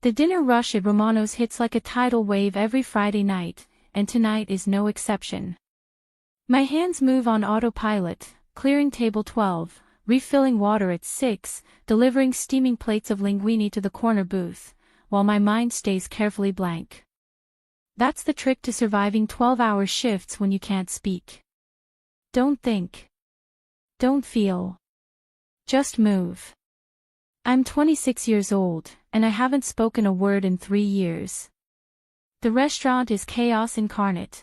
The dinner rush at Romano's hits like a tidal wave every Friday night, and tonight is no exception. My hands move on autopilot, clearing table 12, refilling water at 6, delivering steaming plates of linguine to the corner booth, while my mind stays carefully blank. That's the trick to surviving 12-hour shifts when you can't speak. Don't think. Don't feel. Just move. I'm 26 years old, and I haven't spoken a word in 3 years. The restaurant is chaos incarnate.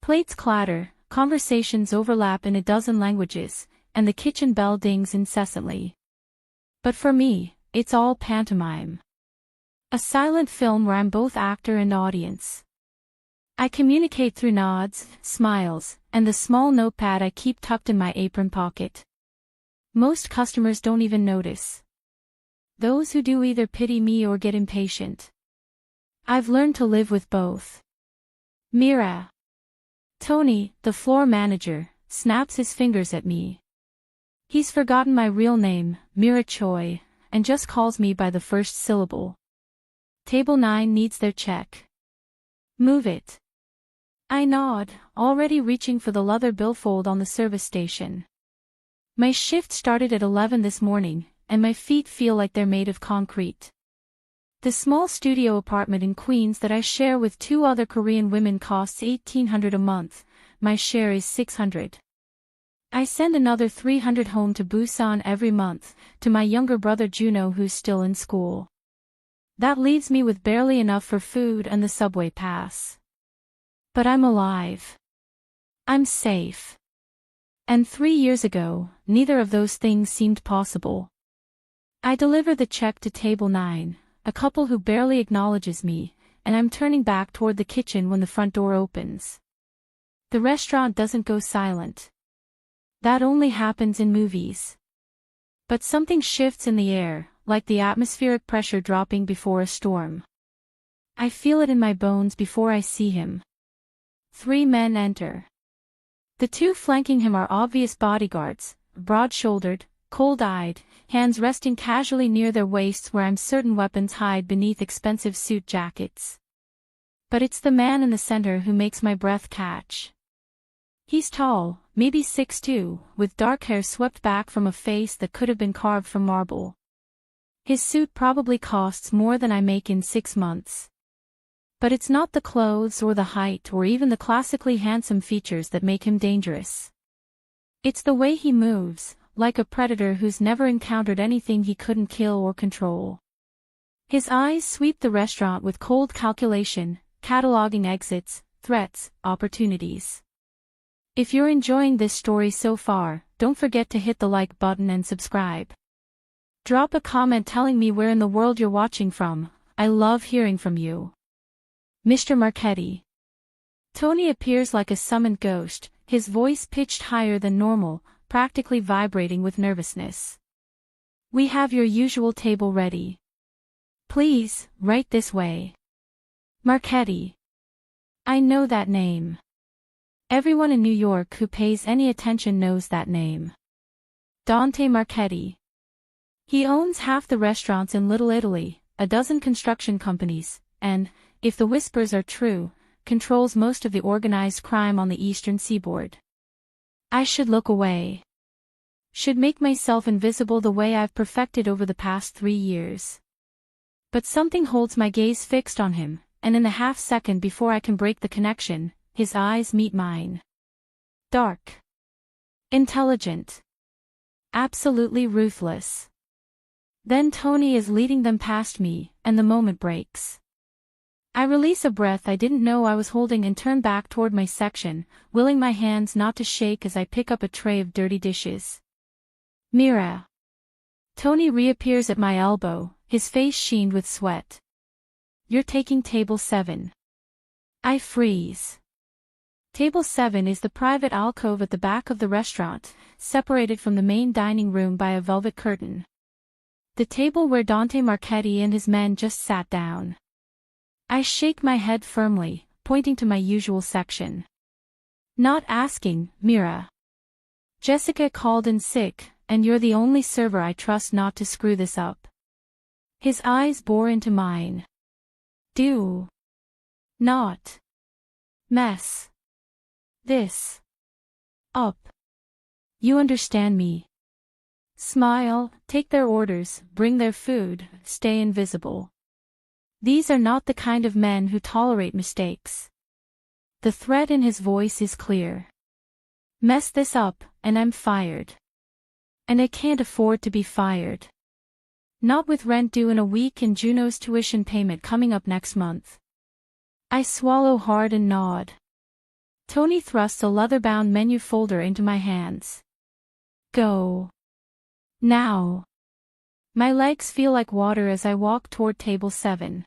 Plates clatter, conversations overlap in a dozen languages, and the kitchen bell dings incessantly. But for me, it's all pantomime. A silent film where I'm both actor and audience. I communicate through nods, smiles, and the small notepad I keep tucked in my apron pocket. Most customers don't even notice. Those who do either pity me or get impatient. I've learned to live with both. Mira. Tony, the floor manager, snaps his fingers at me. He's forgotten my real name, Mira Choi, and just calls me by the first syllable. Table 9 needs their check. Move it. I nod, already reaching for the leather billfold on the service station. My shift started at 11 this morning, and my feet feel like they're made of concrete. The small studio apartment in Queens that I share with 2 other Korean women costs $1,800 a month, my share is $600. I send another $300 home to Busan every month, to my younger brother Juno who's still in school. That leaves me with barely enough for food and the subway pass. But I'm alive. I'm safe. And 3 years ago, neither of those things seemed possible. I deliver the check to table 9, a couple who barely acknowledges me, and I'm turning back toward the kitchen when the front door opens. The restaurant doesn't go silent. That only happens in movies. But something shifts in the air, like the atmospheric pressure dropping before a storm. I feel it in my bones before I see him. 3 men enter. The 2 flanking him are obvious bodyguards, broad-shouldered, cold-eyed, hands resting casually near their waists where I'm certain weapons hide beneath expensive suit jackets. But it's the man in the center who makes my breath catch. He's tall, maybe 6'2", with dark hair swept back from a face that could have been carved from marble. His suit probably costs more than I make in 6 months. But it's not the clothes or the height or even the classically handsome features that make him dangerous. It's the way he moves, like a predator who's never encountered anything he couldn't kill or control. His eyes sweep the restaurant with cold calculation, cataloging exits, threats, opportunities. If you're enjoying this story so far, don't forget to hit the like button and subscribe. Drop a comment telling me where in the world you're watching from. I love hearing from you. Mr. Marchetti. Tony appears like a summoned ghost, his voice pitched higher than normal, practically vibrating with nervousness. We have your usual table ready. Please, right this way. Marchetti. I know that name. Everyone in New York who pays any attention knows that name. Dante Marchetti. He owns half the restaurants in Little Italy, a dozen construction companies, and, if the whispers are true, controls most of the organized crime on the eastern seaboard. I should look away. Should make myself invisible the way I've perfected over the past 3 years. But something holds my gaze fixed on him, and in the half-second before I can break the connection, his eyes meet mine. Dark. Intelligent. Absolutely ruthless. Then Tony is leading them past me, and the moment breaks. I release a breath I didn't know I was holding and turn back toward my section, willing my hands not to shake as I pick up a tray of dirty dishes. Mira. Tony reappears at my elbow, his face sheened with sweat. You're taking table 7. I freeze. Table 7 is the private alcove at the back of the restaurant, separated from the main dining room by a velvet curtain. The table where Dante Marchetti and his men just sat down. I shake my head firmly, pointing to my usual section. Not asking, Mira. Jessica called in sick, and you're the only server I trust not to screw this up. His eyes bore into mine. Do not mess this up. You understand me. Smile, take their orders, bring their food, stay invisible. These are not the kind of men who tolerate mistakes. The threat in his voice is clear. Mess this up, and I'm fired. And I can't afford to be fired. Not with rent due in a week and Juno's tuition payment coming up next month. I swallow hard and nod. Tony thrusts a leather-bound menu folder into my hands. Go. Now. My legs feel like water as I walk toward table 7.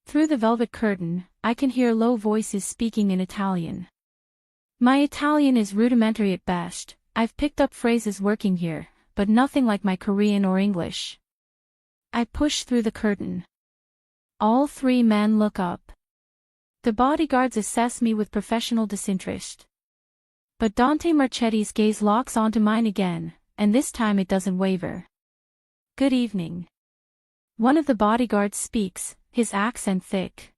Through the velvet curtain, I can hear low voices speaking in Italian. My Italian is rudimentary at best. I've picked up phrases working here, but nothing like my Korean or English. I push through the curtain. All 3 men look up. The bodyguards assess me with professional disinterest. But Dante Marchetti's gaze locks onto mine again, and this time it doesn't waver. Good evening. One of the bodyguards speaks, his accent thick.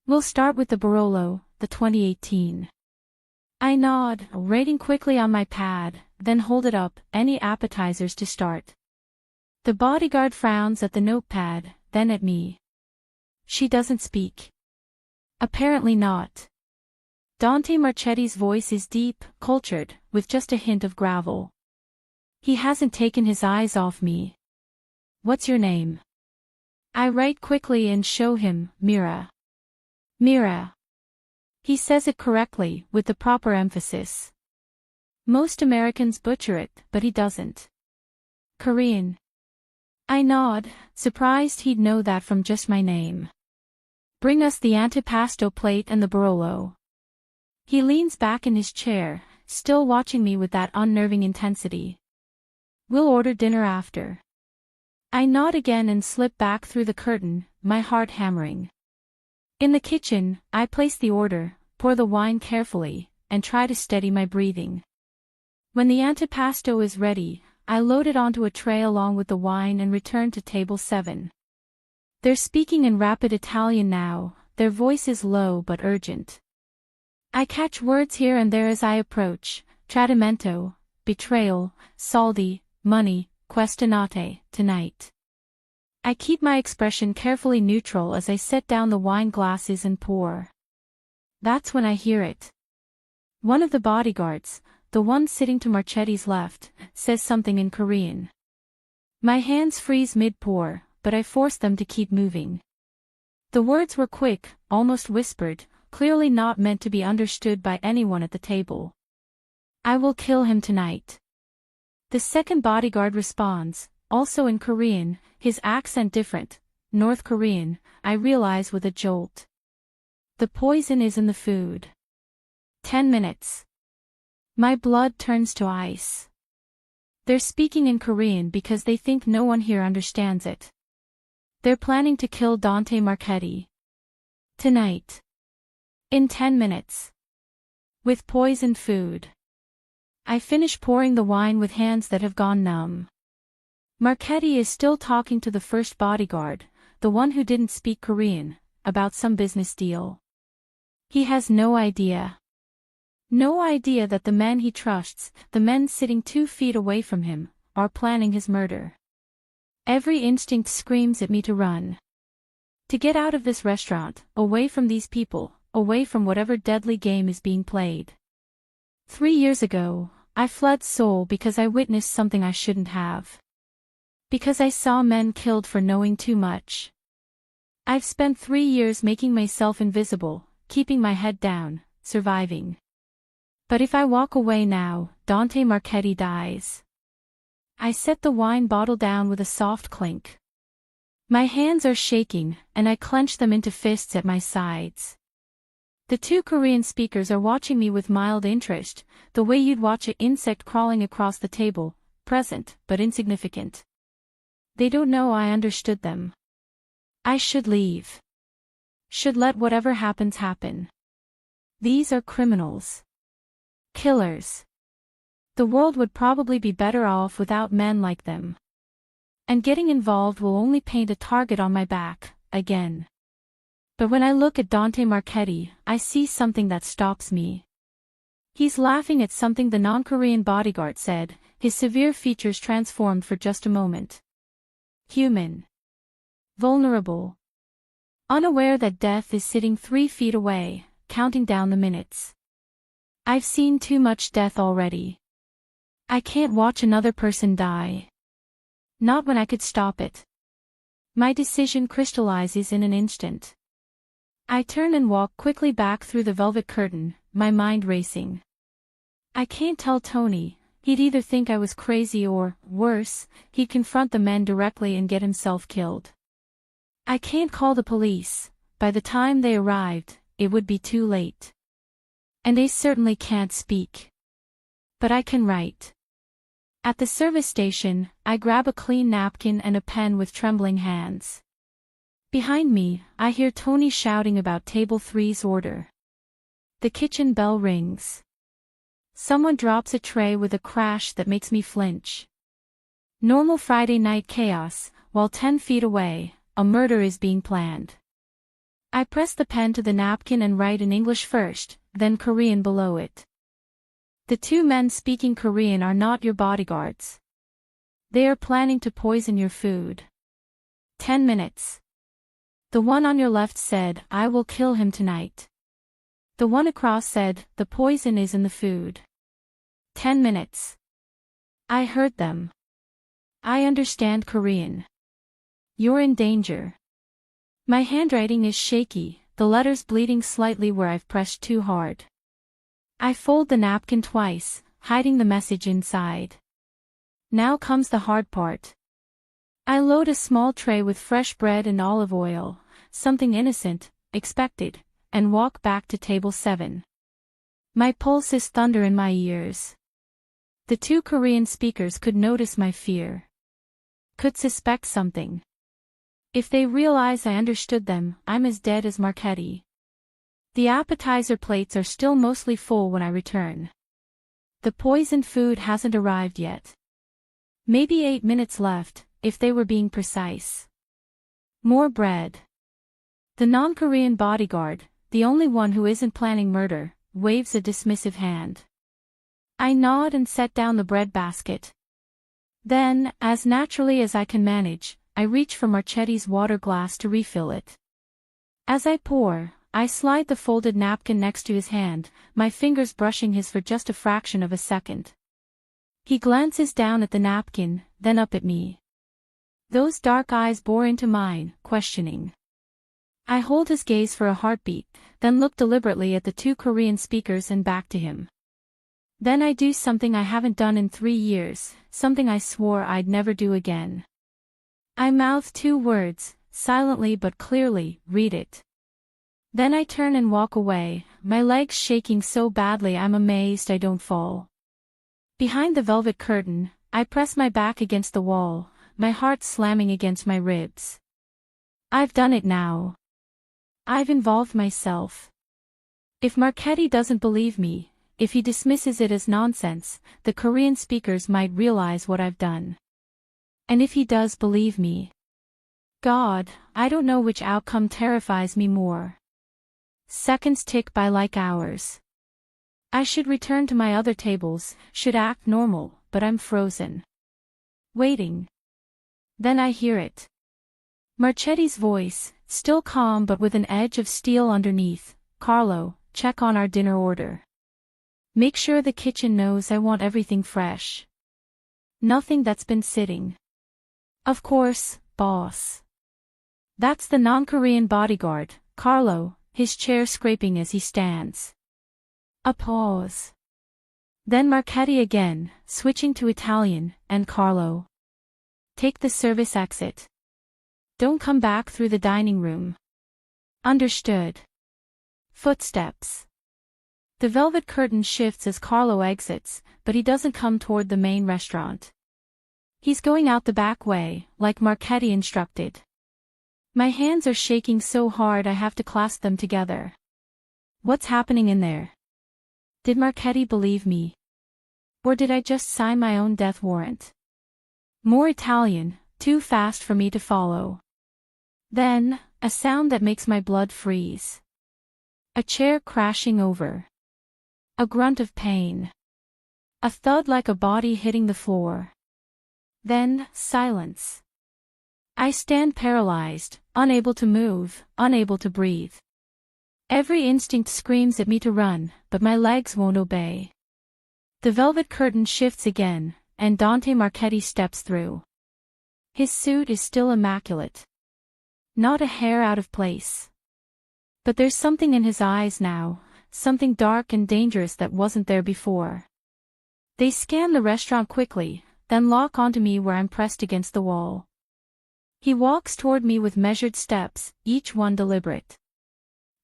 We'll start with the Barolo, the 2018. I nod, writing quickly on my pad, then hold it up, any appetizers to start. The bodyguard frowns at the notepad, then at me. She doesn't speak. Apparently not. Dante Marchetti's voice is deep, cultured, with just a hint of gravel. He hasn't taken his eyes off me. What's your name? I write quickly and show him, Mira. Mira. He says it correctly, with the proper emphasis. Most Americans butcher it, but he doesn't. Korean. I nod, surprised he'd know that from just my name. Bring us the antipasto plate and the Barolo. He leans back in his chair, still watching me with that unnerving intensity. We'll order dinner after. I nod again and slip back through the curtain, my heart hammering. In the kitchen, I place the order, pour the wine carefully, and try to steady my breathing. When the antipasto is ready, I load it onto a tray along with the wine and return to table 7. They're speaking in rapid Italian now, their voice is low but urgent. I catch words here and there as I approach: tradimento, betrayal, soldi, money, questionate, tonight. I keep my expression carefully neutral as I set down the wine glasses and pour. That's when I hear it. One of the bodyguards, the one sitting to Marchetti's left, says something in Korean. My hands freeze mid-pour, but I force them to keep moving. The words were quick, almost whispered, clearly not meant to be understood by anyone at the table. I will kill him tonight. The second bodyguard responds, also in Korean, his accent different, North Korean, I realize with a jolt. The poison is in the food. 10 minutes. My blood turns to ice. They're speaking in Korean because they think no one here understands it. They're planning to kill Dante Marchetti. Tonight. In 10 minutes. With poisoned food. I finish pouring the wine with hands that have gone numb. Marchetti is still talking to the first bodyguard, the one who didn't speak Korean, about some business deal. He has no idea. No idea that the men he trusts, the men sitting 2 feet away from him, are planning his murder. Every instinct screams at me to run. To get out of this restaurant, away from these people, away from whatever deadly game is being played. 3 years ago, I fled Seoul because I witnessed something I shouldn't have. Because I saw men killed for knowing too much. I've spent 3 years making myself invisible, keeping my head down, surviving. But if I walk away now, Dante Marchetti dies. I set the wine bottle down with a soft clink. My hands are shaking, and I clench them into fists at my sides. The 2 Korean speakers are watching me with mild interest, the way you'd watch an insect crawling across the table, present, but insignificant. They don't know I understood them. I should leave. Should let whatever happens happen. These are criminals. Killers. The world would probably be better off without men like them. And getting involved will only paint a target on my back, again. But when I look at Dante Marchetti, I see something that stops me. He's laughing at something the non-Korean bodyguard said, his severe features transformed for just a moment. Human. Vulnerable. Unaware that death is sitting 3 feet away, counting down the minutes. I've seen too much death already. I can't watch another person die. Not when I could stop it. My decision crystallizes in an instant. I turn and walk quickly back through the velvet curtain, my mind racing. I can't tell Tony. He'd either think I was crazy or, worse, he'd confront the men directly and get himself killed. I can't call the police. By the time they arrived, it would be too late. And they certainly can't speak. But I can write. At the service station, I grab a clean napkin and a pen with trembling hands. Behind me, I hear Tony shouting about Table 3's order. The kitchen bell rings. Someone drops a tray with a crash that makes me flinch. Normal Friday night chaos, while 10 feet away, a murder is being planned. I press the pen to the napkin and write in English first, then Korean below it. The 2 men speaking Korean are not your bodyguards. They are planning to poison your food. 10 minutes. The one on your left said, "I will kill him tonight." The one across said, "The poison is in the food." 10 minutes. I heard them. I understand Korean. You're in danger. My handwriting is shaky, the letters bleeding slightly where I've pressed too hard. I fold the napkin twice, hiding the message inside. Now comes the hard part. I load a small tray with fresh bread and olive oil, something innocent, expected, and walk back to table 7. My pulse is thunder in my ears. The 2 Korean speakers could notice my fear. Could suspect something. If they realize I understood them, I'm as dead as Marchetti. The appetizer plates are still mostly full when I return. The poisoned food hasn't arrived yet. Maybe 8 minutes left, if they were being precise. More bread. The non-Korean bodyguard, the only one who isn't planning murder, waves a dismissive hand. I nod and set down the bread basket. Then, as naturally as I can manage, I reach for Marchetti's water glass to refill it. As I pour, I slide the folded napkin next to his hand, my fingers brushing his for just a fraction of a second. He glances down at the napkin, then up at me. Those dark eyes bore into mine, questioning. I hold his gaze for a heartbeat, then look deliberately at the 2 Korean speakers and back to him. Then I do something I haven't done in 3 years, something I swore I'd never do again. I mouth 2 words, silently but clearly, "Read it." Then I turn and walk away, my legs shaking so badly I'm amazed I don't fall. Behind the velvet curtain, I press my back against the wall, my heart slamming against my ribs. I've done it now. I've involved myself. If Marchetti doesn't believe me, if he dismisses it as nonsense, the Korean speakers might realize what I've done. And if he does believe me, God, I don't know which outcome terrifies me more. Seconds tick by like hours. I should return to my other tables, should act normal, but I'm frozen. Waiting. Then I hear it. Marchetti's voice, still calm but with an edge of steel underneath. "Carlo, check on our dinner order. Make sure the kitchen knows I want everything fresh. Nothing that's been sitting." "Of course, boss." That's the non-Korean bodyguard, Carlo, his chair scraping as he stands. A pause. Then Marchetti again, switching to Italian, and Carlo. "Take the service exit. Don't come back through the dining room." "Understood." Footsteps. The velvet curtain shifts as Carlo exits, but he doesn't come toward the main restaurant. He's going out the back way, like Marchetti instructed. My hands are shaking so hard I have to clasp them together. What's happening in there? Did Marchetti believe me? Or did I just sign my own death warrant? More Italian, too fast for me to follow. Then, a sound that makes my blood freeze. A chair crashing over. A grunt of pain. A thud like a body hitting the floor. Then, silence. I stand paralyzed, unable to move, unable to breathe. Every instinct screams at me to run, but my legs won't obey. The velvet curtain shifts again, and Dante Marchetti steps through. His suit is still immaculate. Not a hair out of place. But there's something in his eyes now, something dark and dangerous that wasn't there before. They scan the restaurant quickly, then lock onto me where I'm pressed against the wall. He walks toward me with measured steps, each one deliberate.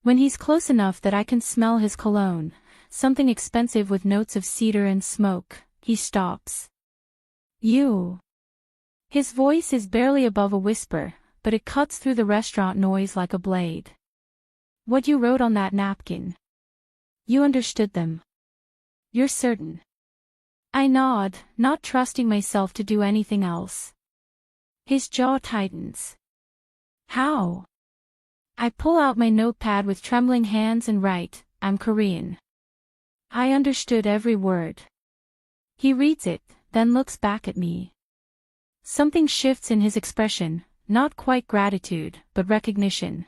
When he's close enough that I can smell his cologne, something expensive with notes of cedar and smoke, he stops. You. His voice is barely above a whisper, but it cuts through the restaurant noise like a blade. What you wrote on that napkin. You understood them. You're certain. I nod, not trusting myself to do anything else. His jaw tightens. How? I pull out my notepad with trembling hands and write, I'm Korean. I understood every word. He reads it, then looks back at me. Something shifts in his expression, not quite gratitude, but recognition.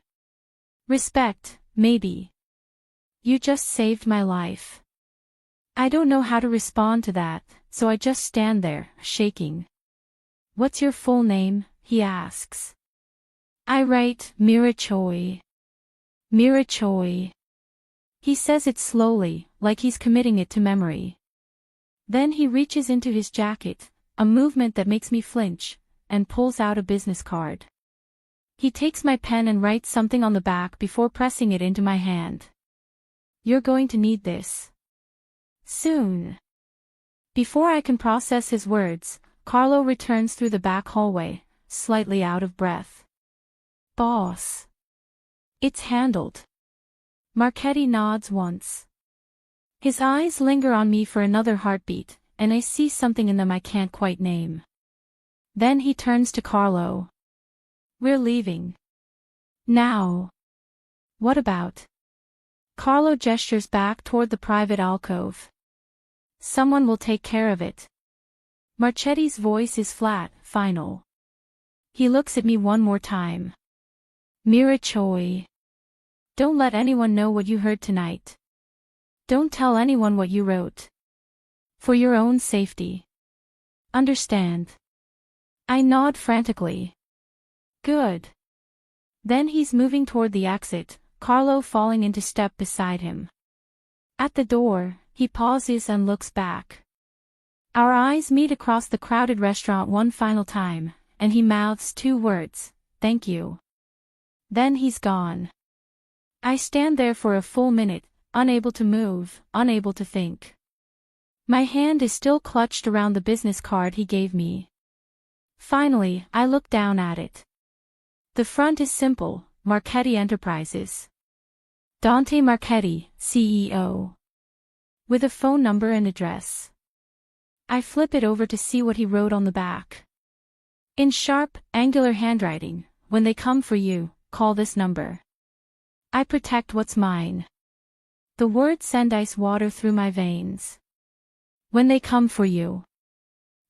Respect, maybe. You just saved my life. I don't know how to respond to that, so I just stand there, shaking. What's your full name? He asks. I write, Mira Choi. Mira Choi. He says it slowly, like he's committing it to memory. Then he reaches into his jacket, a movement that makes me flinch, and pulls out a business card. He takes my pen and writes something on the back before pressing it into my hand. You're going to need this. Soon. Before I can process his words, Carlo returns through the back hallway, slightly out of breath. Boss. It's handled. Marchetti nods once. His eyes linger on me for another heartbeat, and I see something in them I can't quite name. Then he turns to Carlo. We're leaving. Now. What about? Carlo gestures back toward the private alcove. Someone will take care of it. Marchetti's voice is flat, final. He looks at me one more time. Mira Choi. Don't let anyone know what you heard tonight. Don't tell anyone what you wrote. For your own safety. Understand? I nod frantically. Good. Then he's moving toward the exit, Carlo falling into step beside him. At the door, he pauses and looks back. Our eyes meet across the crowded restaurant one final time, and he mouths two words, thank you. Then he's gone. I stand there for a full minute, unable to move, unable to think. My hand is still clutched around the business card he gave me. Finally, I look down at it. The front is simple, Marchetti Enterprises. Dante Marchetti, CEO. With a phone number and address. I flip it over to see what he wrote on the back. In sharp, angular handwriting, when they come for you, call this number. I protect what's mine. The words send ice water through my veins. When they come for you.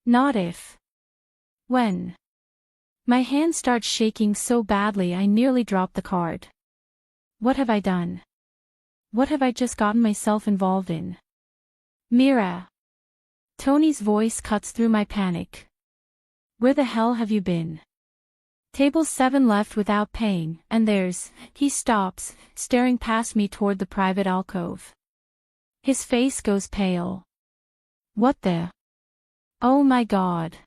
Not if. When. My hand starts shaking so badly I nearly drop the card. What have I done? What have I just gotten myself involved in? Mira. Tony's voice cuts through my panic. Where the hell have you been? Table 7 left without paying, and he stops, staring past me toward the private alcove. His face goes pale. What the? Oh my God.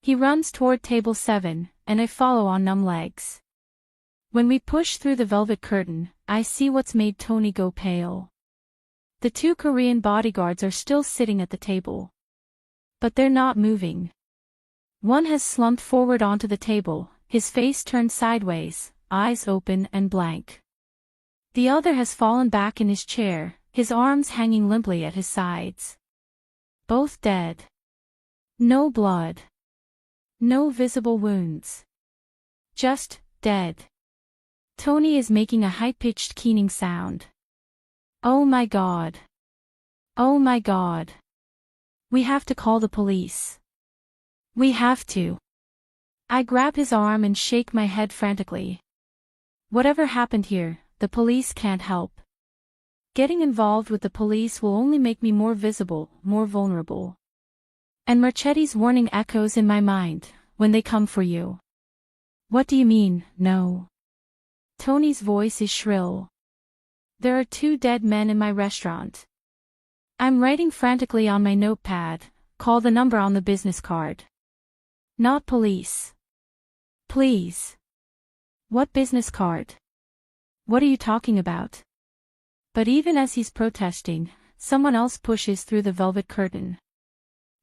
He runs toward table 7, and I follow on numb legs. When we push through the velvet curtain, I see what's made Tony go pale. The two Korean bodyguards are still sitting at the table. But they're not moving. One has slumped forward onto the table, his face turned sideways, eyes open and blank. The other has fallen back in his chair, his arms hanging limply at his sides. Both dead. No blood. No visible wounds. Just dead. Tony is making a high-pitched keening sound. Oh my God. Oh my God. We have to call the police. We have to. I grab his arm and shake my head frantically. Whatever happened here, the police can't help. Getting involved with the police will only make me more visible, more vulnerable. And Marchetti's warning echoes in my mind, when they come for you. What do you mean, no? Tony's voice is shrill. There are 2 dead men in my restaurant. I'm writing frantically on my notepad, call the number on the business card. Not police. Please. What business card? What are you talking about? But even as he's protesting, someone else pushes through the velvet curtain.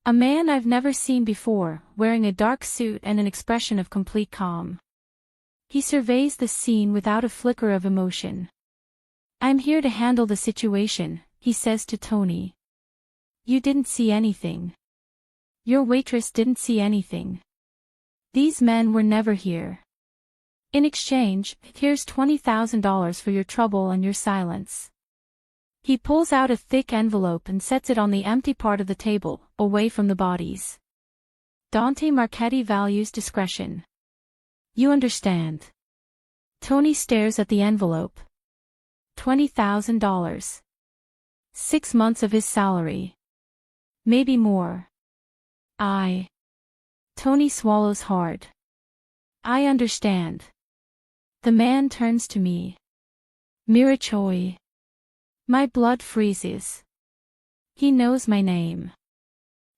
A man I've never seen before, wearing a dark suit and an expression of complete calm. He surveys the scene without a flicker of emotion. I'm here to handle the situation, he says to Tony. You didn't see anything. Your waitress didn't see anything. These men were never here. In exchange, here's $20,000 for your trouble and your silence. He pulls out a thick envelope and sets it on the empty part of the table, away from the bodies. Dante Marchetti values discretion. You understand. Tony stares at the envelope. $20,000. 6 months of his salary. Maybe more. Tony swallows hard. I understand. The man turns to me. Mirachoy. My blood freezes. He knows my name.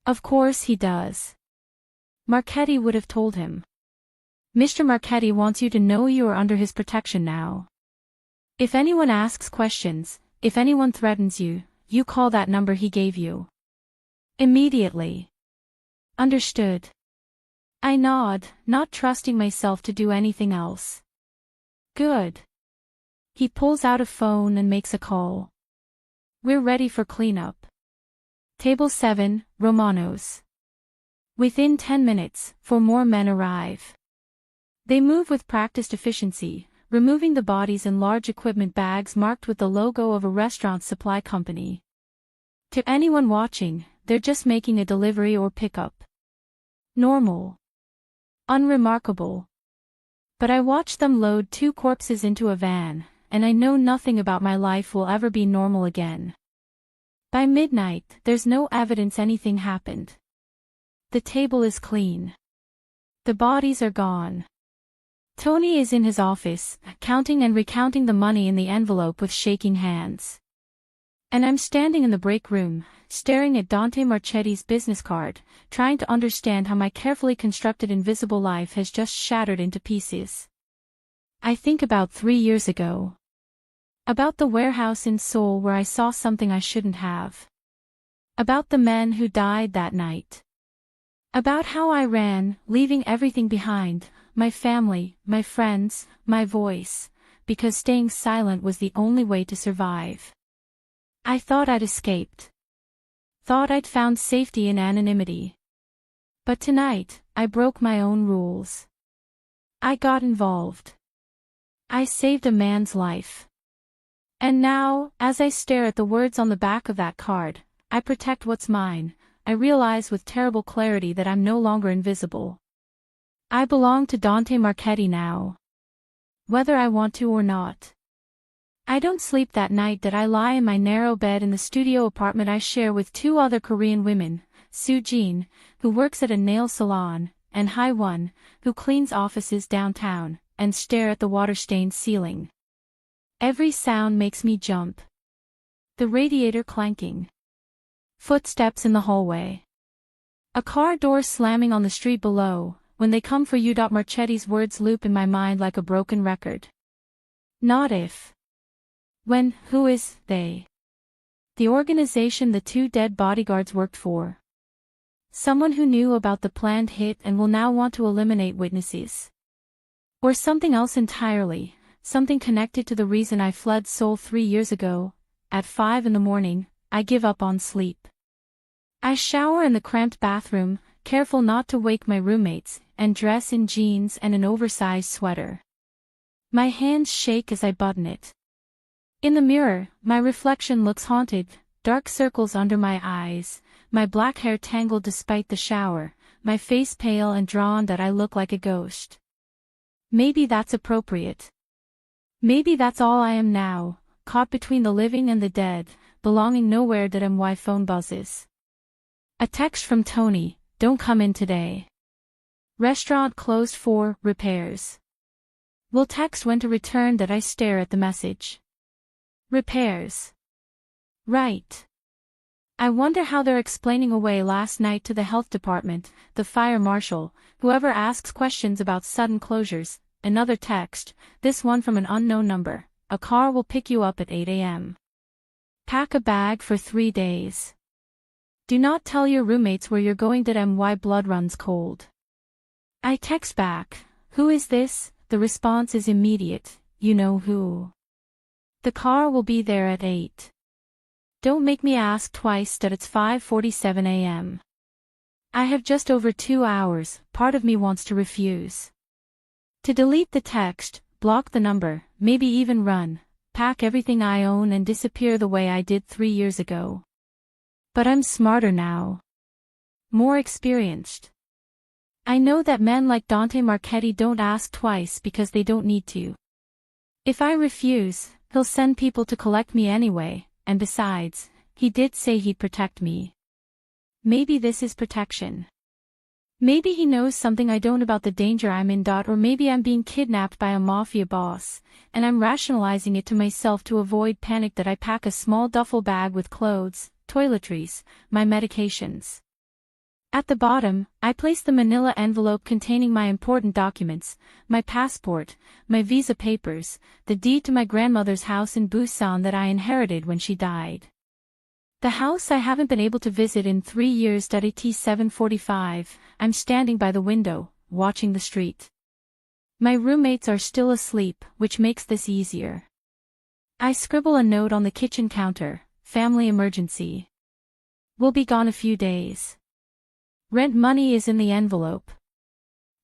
Of course he does. Marchetti would have told him. Mr. Marchetti wants you to know you are under his protection now. If anyone asks questions, if anyone threatens you, you call that number he gave you. Immediately. Understood. I nod, not trusting myself to do anything else. Good. He pulls out a phone and makes a call. We're ready for cleanup. Table 7, Romano's. Within 10 minutes, 4 more men arrive. They move with practiced efficiency, removing the bodies in large equipment bags marked with the logo of a restaurant supply company. To anyone watching, they're just making a delivery or pickup. Normal. Unremarkable. But I watch them load 2 corpses into a van, and I know nothing about my life will ever be normal again. By midnight, there's no evidence anything happened. The table is clean. The bodies are gone. Tony is in his office, counting and recounting the money in the envelope with shaking hands. And I'm standing in the break room, staring at Dante Marchetti's business card, trying to understand how my carefully constructed invisible life has just shattered into pieces. I think about 3 years ago. About the warehouse in Seoul where I saw something I shouldn't have. About the men who died that night. About how I ran, leaving everything behind, my family, my friends, my voice, because staying silent was the only way to survive. I thought I'd escaped. Thought I'd found safety in anonymity. But tonight, I broke my own rules. I got involved. I saved a man's life. And now, as I stare at the words on the back of that card, I protect what's mine, I realize with terrible clarity that I'm no longer invisible. I belong to Dante Marchetti now. Whether I want to or not. I don't sleep that night that I lie in my narrow bed in the studio apartment I share with 2 other Korean women, Soo-jin, who works at a nail salon, and Hae-won, who cleans offices downtown, and stare at the water-stained ceiling. Every sound makes me jump. The radiator clanking. Footsteps in the hallway. A car door slamming on the street below. When they come for you. Marchetti's words loop in my mind like a broken record. Not if. When. Who is they? The organization the 2 dead bodyguards worked for. Someone who knew about the planned hit and will now want to eliminate witnesses. Or something else entirely, something connected to the reason I fled Seoul 3 years ago. At 5 in the morning, I give up on sleep. I shower in the cramped bathroom, careful not to wake my roommates, and dress in jeans and an oversized sweater. My hands shake as I button it. In the mirror, my reflection looks haunted, dark circles under my eyes, my black hair tangled despite the shower, my face pale and drawn that I look like a ghost. Maybe that's appropriate. Maybe that's all I am now, caught between the living and the dead, belonging nowhere that my phone buzzes. A text from Tony, don't come in today. Restaurant closed for repairs. Will text when to return that I stare at the message. Repairs. Right. I wonder how they're explaining away last night to the health department, the fire marshal, whoever asks questions about sudden closures. Another text, this one from an unknown number. A car will pick you up at 8 a.m. Pack a bag for 3 days. Do not tell your roommates where you're going that my blood runs cold. I text back, who is this? The response is immediate, you know who. The car will be there at 8. Don't make me ask twice that it's 5:47 a.m. I have just over 2 hours, part of me wants to refuse. To delete the text, block the number, maybe even run, pack everything I own and disappear the way I did 3 years ago. But I'm smarter now. More experienced. I know that men like Dante Marchetti don't ask twice because they don't need to. If I refuse, he'll send people to collect me anyway, and besides, he did say he'd protect me. Maybe this is protection. Maybe he knows something I don't about the danger I'm in. Or maybe I'm being kidnapped by a mafia boss, and I'm rationalizing it to myself to avoid panic that I pack a small duffel bag with clothes, toiletries, my medications. At the bottom, I place the manila envelope containing my important documents, my passport, my visa papers, the deed to my grandmother's house in Busan that I inherited when she died. The house I haven't been able to visit in 3 years. At 7:45, I'm standing by the window, watching the street. My roommates are still asleep, which makes this easier. I scribble a note on the kitchen counter, family emergency. Will be gone a few days. Rent money is in the envelope.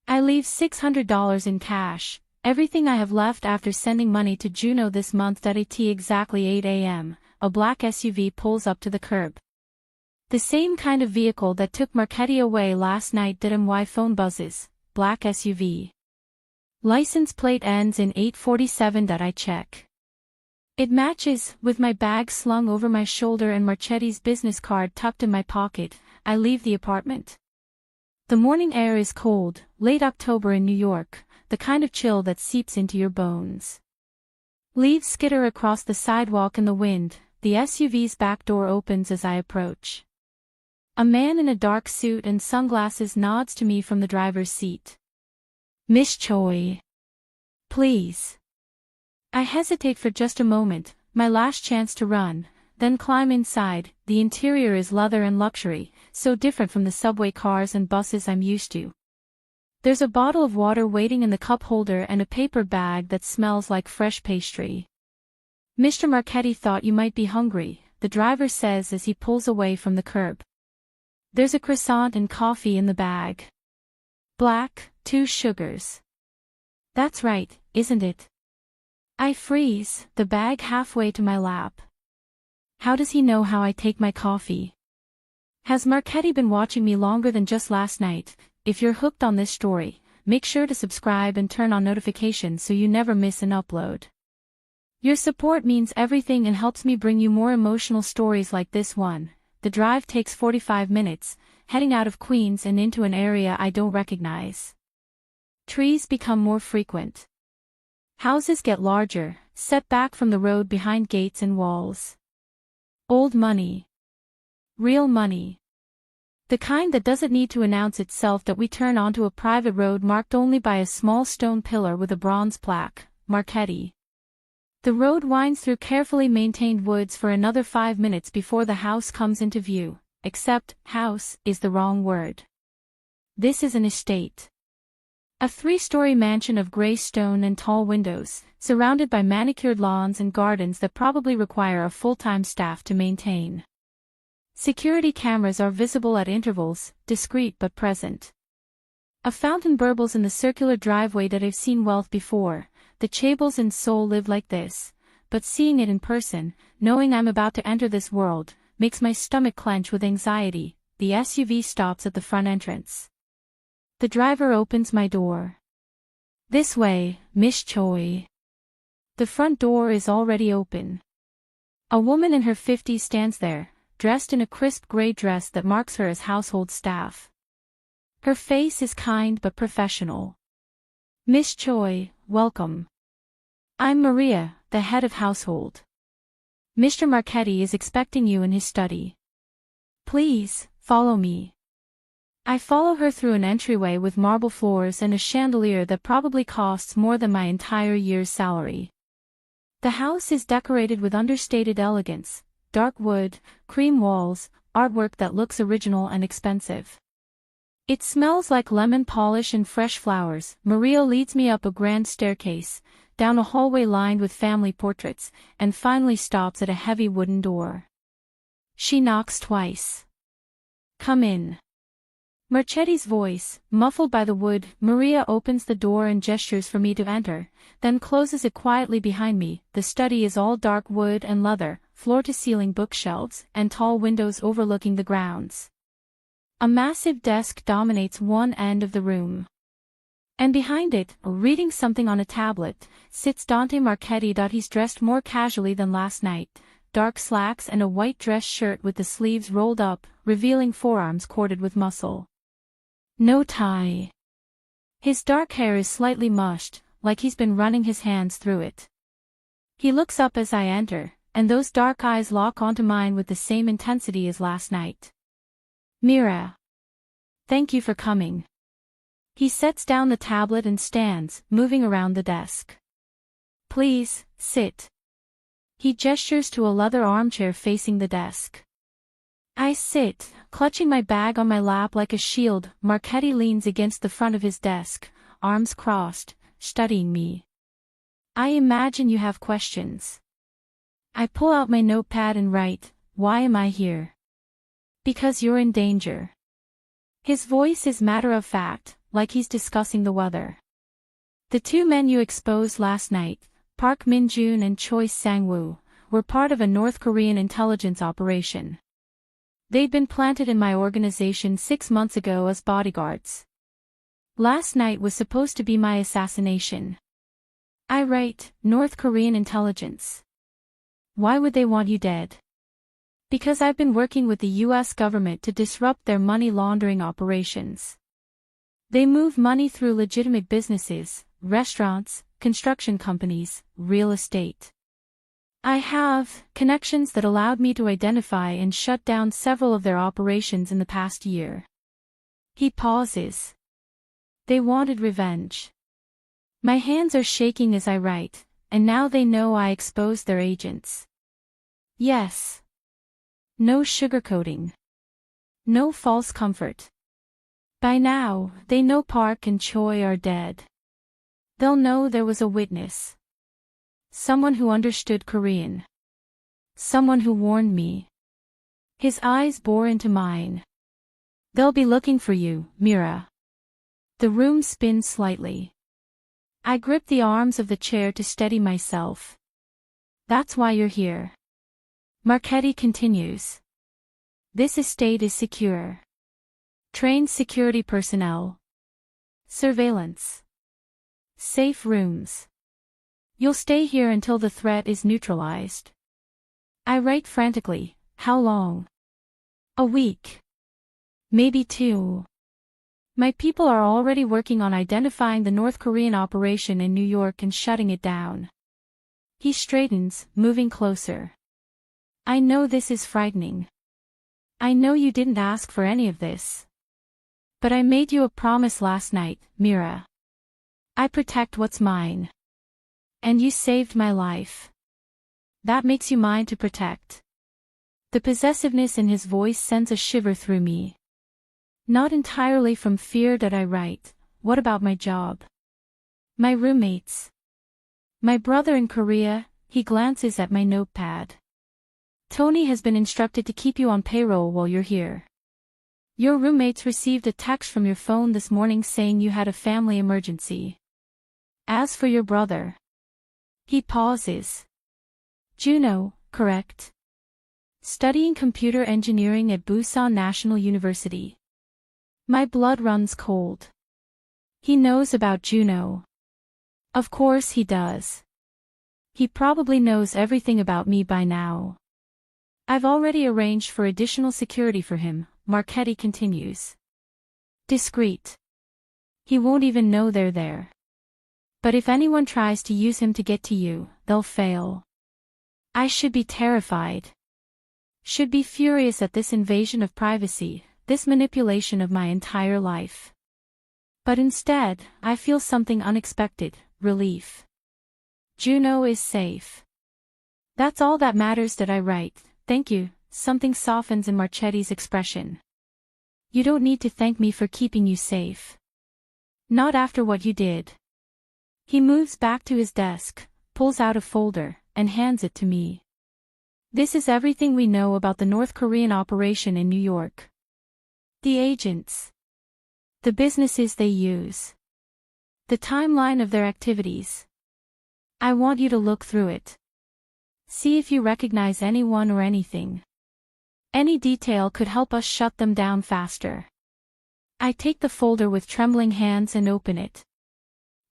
I leave $600 in cash, everything I have left after sending money to Juno this month. At exactly 8 a.m., a black SUV pulls up to the curb. The same kind of vehicle that took Marchetti away last night. My phone buzzes, black SUV. License plate ends in 847. I check. It matches, with my bag slung over my shoulder and Marchetti's business card tucked in my pocket. I leave the apartment. The morning air is cold, late October in New York, the kind of chill that seeps into your bones. Leaves skitter across the sidewalk in the wind, the SUV's back door opens as I approach. A man in a dark suit and sunglasses nods to me from the driver's seat. Miss Choi. Please. I hesitate for just a moment, my last chance to run, then climb inside. The interior is leather and luxury, so different from the subway cars and buses I'm used to. There's a bottle of water waiting in the cup holder and a paper bag that smells like fresh pastry. Mr. Marchetti thought you might be hungry, the driver says as he pulls away from the curb. There's a croissant and coffee in the bag. Black, 2 sugars. That's right, isn't it? I freeze, the bag halfway to my lap. How does he know how I take my coffee? Has Marchetti been watching me longer than just last night? If you're hooked on this story, make sure to subscribe and turn on notifications so you never miss an upload. Your support means everything and helps me bring you more emotional stories like this one. The drive takes 45 minutes, heading out of Queens and into an area I don't recognize. Trees become more frequent. Houses get larger, set back from the road behind gates and walls. Old money. Real money. The kind that doesn't need to announce itself. That we turn onto a private road marked only by a small stone pillar with a bronze plaque, Marchetti. The road winds through carefully maintained woods for another 5 minutes before the house comes into view, except, house is the wrong word. This is an estate. A 3-story mansion of gray stone and tall windows, surrounded by manicured lawns and gardens that probably require a full-time staff to maintain. Security cameras are visible at intervals, discreet but present. A fountain burbles in the circular driveway that I've seen wealth before. The Chables in Seoul live like this, but seeing it in person, knowing I'm about to enter this world, makes my stomach clench with anxiety. The SUV stops at the front entrance. The driver opens my door. "This way, Miss Choi." The front door is already open. A woman in her 50s stands there, dressed in a crisp gray dress that marks her as household staff. Her face is kind but professional. "Miss Choi, welcome. I'm Maria, the head of household. Mr. Marchetti is expecting you in his study. Please, follow me." I follow her through an entryway with marble floors and a chandelier that probably costs more than my entire year's salary. The house is decorated with understated elegance, dark wood, cream walls, artwork that looks original and expensive. It smells like lemon polish and fresh flowers. Maria leads me up a grand staircase, down a hallway lined with family portraits, and finally stops at a heavy wooden door. She knocks twice. "Come in." Marchetti's voice, muffled by the wood. Maria opens the door and gestures for me to enter, then closes it quietly behind me. The study is all dark wood and leather, floor-to-ceiling bookshelves, and tall windows overlooking the grounds. A massive desk dominates one end of the room. And behind it, reading something on a tablet, sits Dante Marchetti. He's dressed more casually than last night, dark slacks and a white dress shirt with the sleeves rolled up, revealing forearms corded with muscle. No tie. His dark hair is slightly mushed, like he's been running his hands through it. He looks up as I enter, and those dark eyes lock onto mine with the same intensity as last night. "Mira. Thank you for coming." He sets down the tablet and stands, moving around the desk. "Please, sit." He gestures to a leather armchair facing the desk. I sit, clutching my bag on my lap like a shield. Marchetti leans against the front of his desk, arms crossed, studying me. "I imagine you have questions." I pull out my notepad and write, "Why am I here?" "Because you're in danger." His voice is matter-of-fact, like he's discussing the weather. "The two men you exposed last night, Park Min-jun and Choi Sang-woo, were part of a North Korean intelligence operation. They'd been planted in my organization 6 months ago as bodyguards. Last night was supposed to be my assassination." I write, "North Korean intelligence. Why would they want you dead?" "Because I've been working with the US government to disrupt their money laundering operations. They move money through legitimate businesses, restaurants, construction companies, real estate. I have connections that allowed me to identify and shut down several of their operations in the past year." He pauses. "They wanted revenge." My hands are shaking as I write, "And now they know I exposed their agents." Yes. No sugarcoating. No false comfort. By now, they know Park and Choi are dead. They'll know there was a witness. Someone who understood Korean. Someone who warned me. His eyes bore into mine. "They'll be looking for you, Mira." The room spins slightly. I grip the arms of the chair to steady myself. "That's why you're here." Marchetti continues. "This estate is secure. Trained security personnel. Surveillance. Safe rooms. You'll stay here until the threat is neutralized." I write frantically, "How long?" "A week. Maybe 2. My people are already working on identifying the North Korean operation in New York and shutting it down." He straightens, moving closer. "I know this is frightening. I know you didn't ask for any of this. But I made you a promise last night, Mira. I protect what's mine. And you saved my life. That makes you mine to protect." The possessiveness in his voice sends a shiver through me. Not entirely from fear that I write, "What about my job? My roommates? My brother in Korea?" He glances at my notepad. Tony has been instructed to keep you on payroll while you're here. Your roommates received a text from your phone this morning saying you had a family emergency. As for your brother. He pauses. Juno, correct? Studying computer engineering at Busan National University. My blood runs cold. He knows about Juno. Of course he does. He probably knows everything about me by now. I've already arranged for additional security for him, Marchetti continues. Discreet. He won't even know they're there. But if anyone tries to use him to get to you, they'll fail. I should be terrified. Should be furious at this invasion of privacy, this manipulation of my entire life. But instead, I feel something unexpected, relief. Juno is safe. That's all that matters. That I write, thank you. Something softens in Marchetti's expression. You don't need to thank me for keeping you safe. Not after what you did. He moves back to his desk, pulls out a folder, and hands it to me. This is everything we know about the North Korean operation in New York. The agents. The businesses they use. The timeline of their activities. I want you to look through it. See if you recognize anyone or anything. Any detail could help us shut them down faster. I take the folder with trembling hands and open it.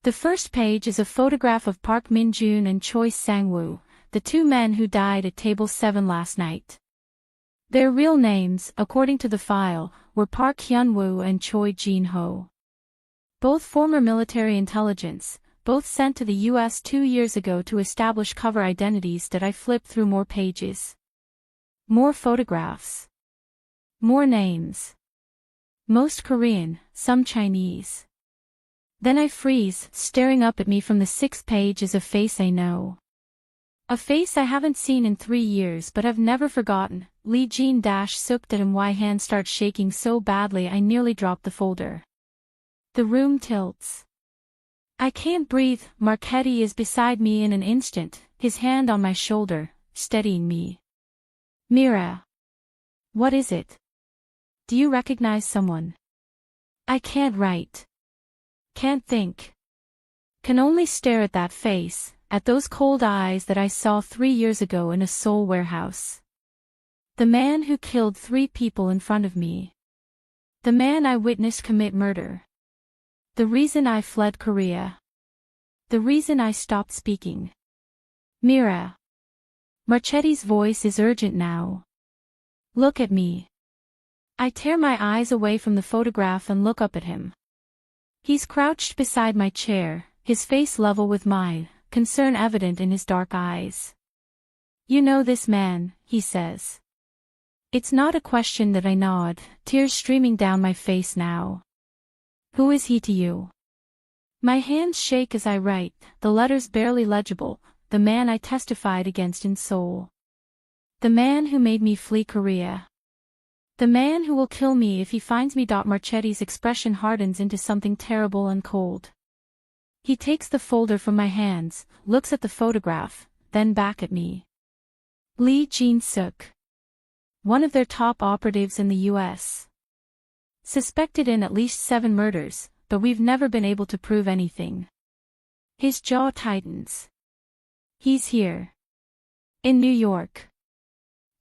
The first page is a photograph of Park Min-jun and Choi Sang-woo, the two men who died at Table 7 last night. Their real names, according to the file, were Park Hyun-woo and Choi Jin-ho. Both former military intelligence, both sent to the U.S. 2 years ago to establish cover identities. That I flip through more pages. More photographs. More names. Most Korean, some Chinese. Then I freeze. Staring up at me from the 6th page is a face I know. A face I haven't seen in 3 years but have never forgotten. Lee Jin-suk. My hand starts shaking so badly I nearly drop the folder. The room tilts. I can't breathe. Marchetti is beside me in an instant, his hand on my shoulder, steadying me. Mira. What is it? Do you recognize someone? I can't write. Can't think. Can only stare at that face, at those cold eyes that I saw 3 years ago in a Seoul warehouse. The man who killed 3 people in front of me. The man I witnessed commit murder. The reason I fled Korea. The reason I stopped speaking. Mira. Marchetti's voice is urgent now. Look at me. I tear my eyes away from the photograph and look up at him. He's crouched beside my chair, his face level with mine, concern evident in his dark eyes. You know this man, he says. It's not a question that I nod, tears streaming down my face now. Who is he to you? My hands shake as I write, the letters barely legible. The man I testified against in Seoul. The man who made me flee Korea. The man who will kill me if he finds me. Marchetti's expression hardens into something terrible and cold. He takes the folder from my hands, looks at the photograph, then back at me. Lee Jin-suk. One of their top operatives in the U.S. Suspected in at least 7 murders, but we've never been able to prove anything. His jaw tightens. He's here. In New York.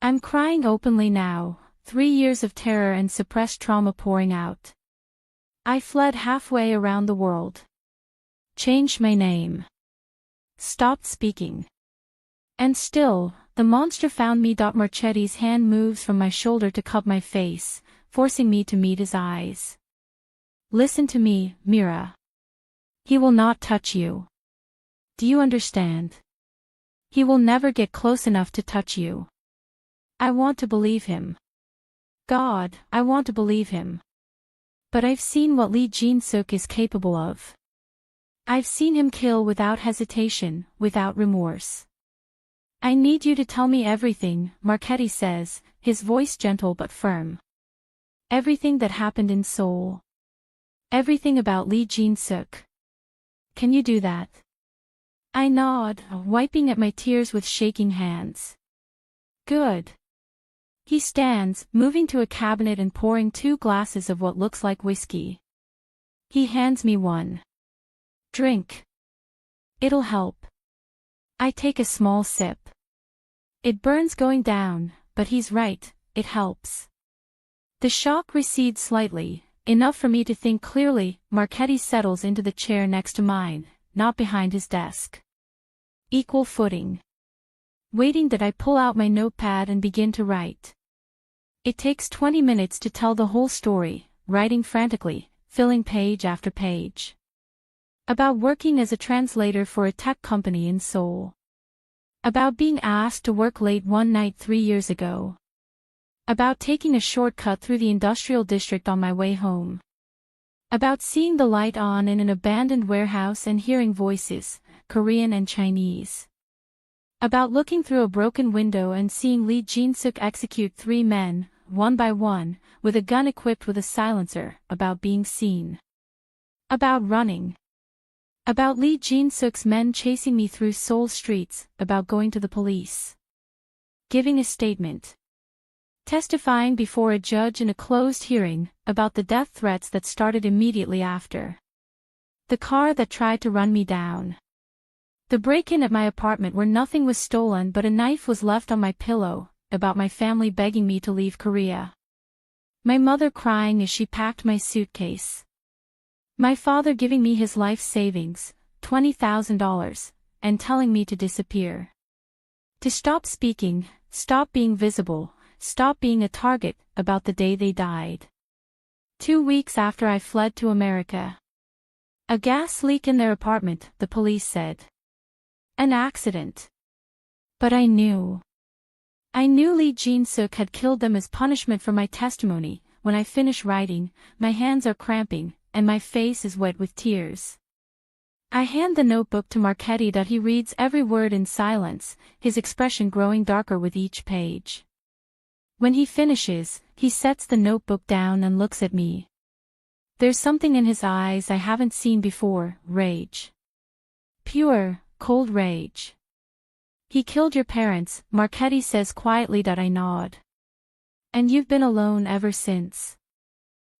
I'm crying openly now, 3 years of terror and suppressed trauma pouring out. I fled halfway around the world. Changed my name. Stopped speaking. And still, the monster found me. Marchetti's hand moves from my shoulder to cup my face, forcing me to meet his eyes. Listen to me, Mira. He will not touch you. Do you understand? He will never get close enough to touch you. I want to believe him. God, I want to believe him. But I've seen what Lee Jin-suk is capable of. I've seen him kill without hesitation, without remorse. I need you to tell me everything, Marchetti says, his voice gentle but firm. Everything that happened in Seoul. Everything about Lee Jin-suk. Can you do that? I nod, wiping at my tears with shaking hands. Good. He stands, moving to a cabinet and pouring 2 glasses of what looks like whiskey. He hands me one. Drink. It'll help. I take a small sip. It burns going down, but he's right, it helps. The shock recedes slightly, enough for me to think clearly. Marchetti settles into the chair next to mine, not behind his desk. Equal footing. Waiting that I pull out my notepad and begin to write. It takes 20 minutes to tell the whole story, writing frantically, filling page after page. About working as a translator for a tech company in Seoul. About being asked to work late one night 3 years ago. About taking a shortcut through the industrial district on my way home. About seeing the light on in an abandoned warehouse and hearing voices, Korean and Chinese. About looking through a broken window and seeing Lee Jin-suk execute 3 men, one by one, with a gun equipped with a silencer. About being seen. About running. About Lee Jin-suk's men chasing me through Seoul streets. About going to the police. Giving a statement. Testifying before a judge in a closed hearing. About the death threats that started immediately after. The car that tried to run me down. The break-in at my apartment where nothing was stolen but a knife was left on my pillow. About my family begging me to leave Korea. My mother crying as she packed my suitcase. My father giving me his life savings, $20,000, and telling me to disappear. To stop speaking, stop being visible, stop being a target. About the day they died. 2 weeks after I fled to America. A gas leak in their apartment, the police said. An accident. But I knew. I knew Lee Jin-suk had killed them as punishment for my testimony. When I finish writing, my hands are cramping, and my face is wet with tears. I hand the notebook to Marchetti that he reads every word in silence, his expression growing darker with each page. When he finishes, he sets the notebook down and looks at me. There's something in his eyes I haven't seen before, rage. Pure, cold rage. He killed your parents, Marchetti says quietly that I nod. And you've been alone ever since.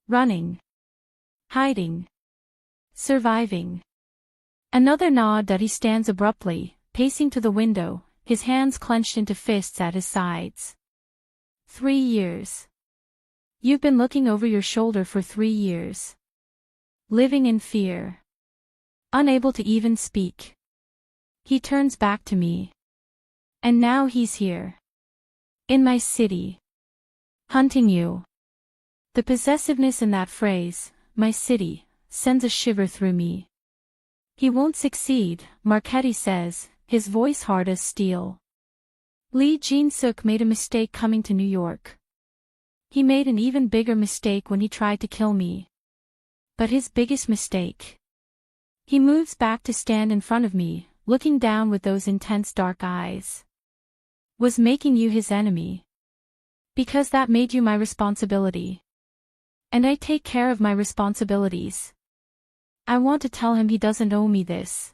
Running. Hiding. Surviving. Another nod that he stands abruptly, pacing to the window, his hands clenched into fists at his sides. 3 years. You've been looking over your shoulder for 3 years. Living in fear. Unable to even speak. He turns back to me. And now he's here. In my city. Hunting you. The possessiveness in that phrase, my city, sends a shiver through me. He won't succeed, Marchetti says, his voice hard as steel. Lee Jin-suk made a mistake coming to New York. He made an even bigger mistake when he tried to kill me. But his biggest mistake. He moves back to stand in front of me, looking down with those intense dark eyes. Was making you his enemy. Because that made you my responsibility. And I take care of my responsibilities. I want to tell him he doesn't owe me this.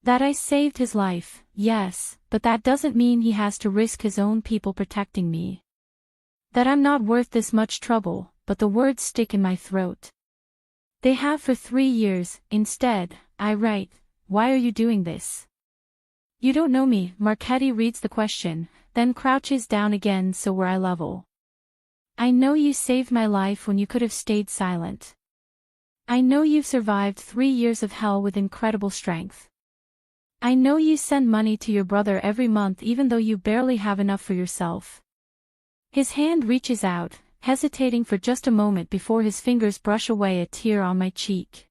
That I saved his life, yes, but that doesn't mean he has to risk his own people protecting me. That I'm not worth this much trouble, but the words stick in my throat. They have for 3 years. Instead, I write, why are you doing this? You don't know me. Marchetti reads the question, then crouches down again so we're eye level. I know you saved my life when you could have stayed silent. I know you've survived 3 years of hell with incredible strength. I know you send money to your brother every month even though you barely have enough for yourself. His hand reaches out, hesitating for just a moment before his fingers brush away a tear on my cheek.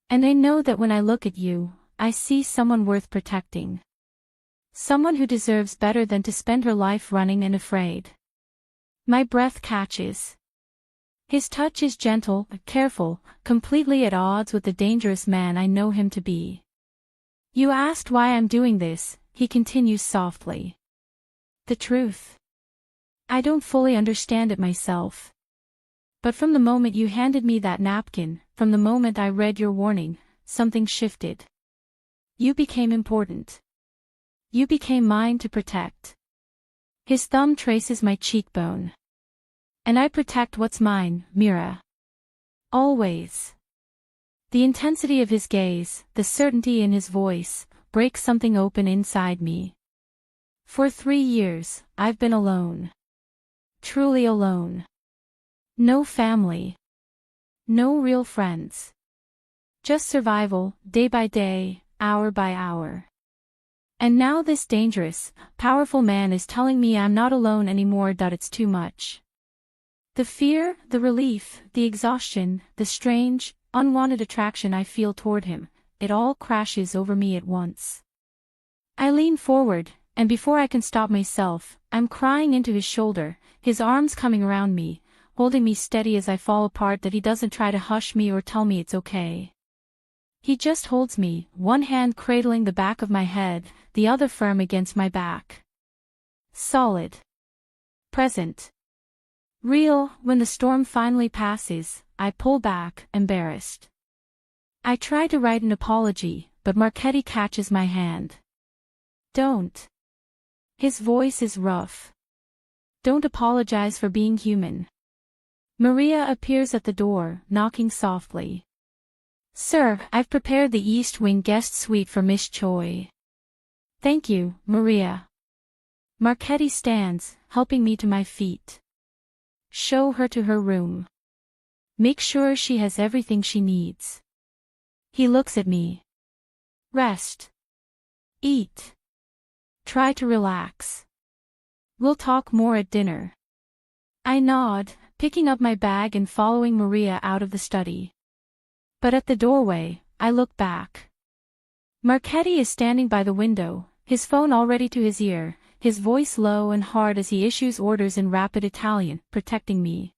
And I know that when I look at you, I see someone worth protecting. Someone who deserves better than to spend her life running and afraid. My breath catches. His touch is gentle, careful, completely at odds with the dangerous man I know him to be. You asked why I'm doing this, he continues softly. The truth. I don't fully understand it myself. But from the moment you handed me that napkin, from the moment I read your warning, something shifted. You became important. You became mine to protect. His thumb traces my cheekbone. And I protect what's mine, Mira. Always. The intensity of his gaze, the certainty in his voice, breaks something open inside me. For 3 years, I've been alone. Truly alone. No family. No real friends. Just survival, day by day, hour by hour. And now this dangerous, powerful man is telling me I'm not alone anymore. That it's too much. The fear, the relief, the exhaustion, the strange, unwanted attraction I feel toward him, it all crashes over me at once. I lean forward, and before I can stop myself, I'm crying into his shoulder, his arms coming around me, holding me steady as I fall apart. That he doesn't try to hush me or tell me it's okay. He just holds me, one hand cradling the back of my head, the other firm against my back. Solid. Present. Real. When the storm finally passes, I pull back, embarrassed. I try to write an apology, but Marchetti catches my hand. Don't. His voice is rough. Don't apologize for being human. Maria appears at the door, knocking softly. Sir, I've prepared the East Wing guest suite for Miss Choi. Thank you, Maria. Marchetti stands, helping me to my feet. Show her to her room. Make sure she has everything she needs. He looks at me. Rest. Eat. Try to relax. We'll talk more at dinner. I nod, picking up my bag and following Maria out of the study. But at the doorway, I look back. Marchetti is standing by the window, his phone already to his ear, his voice low and hard as he issues orders in rapid Italian, protecting me.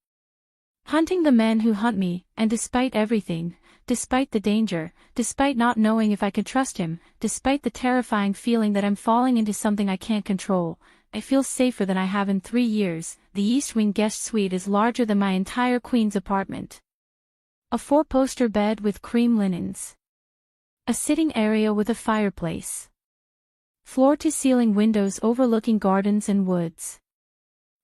Hunting the men who hunt me, and despite everything, despite the danger, despite not knowing if I could trust him, despite the terrifying feeling that I'm falling into something I can't control, I feel safer than I have in 3 years. The East Wing guest suite is larger than my entire Queen's apartment. A 4-poster bed with cream linens. A sitting area with a fireplace. Floor-to-ceiling windows overlooking gardens and woods.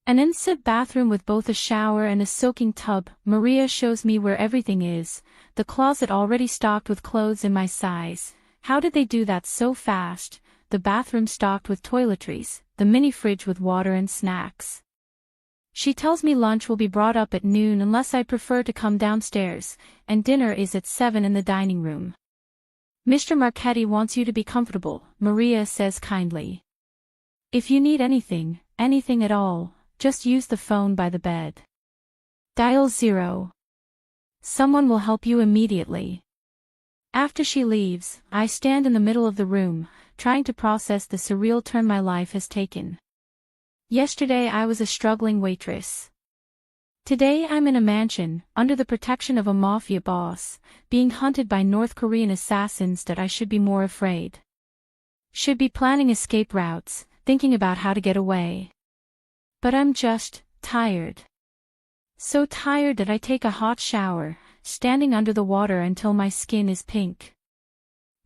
An ensuite bathroom with both a shower and a soaking tub. Maria shows me where everything is, the closet already stocked with clothes in my size. How did they do that so fast? The bathroom stocked with toiletries, the mini fridge with water and snacks. She tells me lunch will be brought up at noon unless I prefer to come downstairs, and dinner is at 7 in the dining room. Mr. Marchetti wants you to be comfortable, Maria says kindly. If you need anything, anything at all, just use the phone by the bed. Dial 0. Someone will help you immediately. After she leaves, I stand in the middle of the room, trying to process the surreal turn my life has taken. Yesterday I was a struggling waitress. Today I'm in a mansion, under the protection of a mafia boss, being hunted by North Korean assassins. That I should be more afraid. Should be planning escape routes, thinking about how to get away. But I'm just tired. So tired that I take a hot shower, standing under the water until my skin is pink.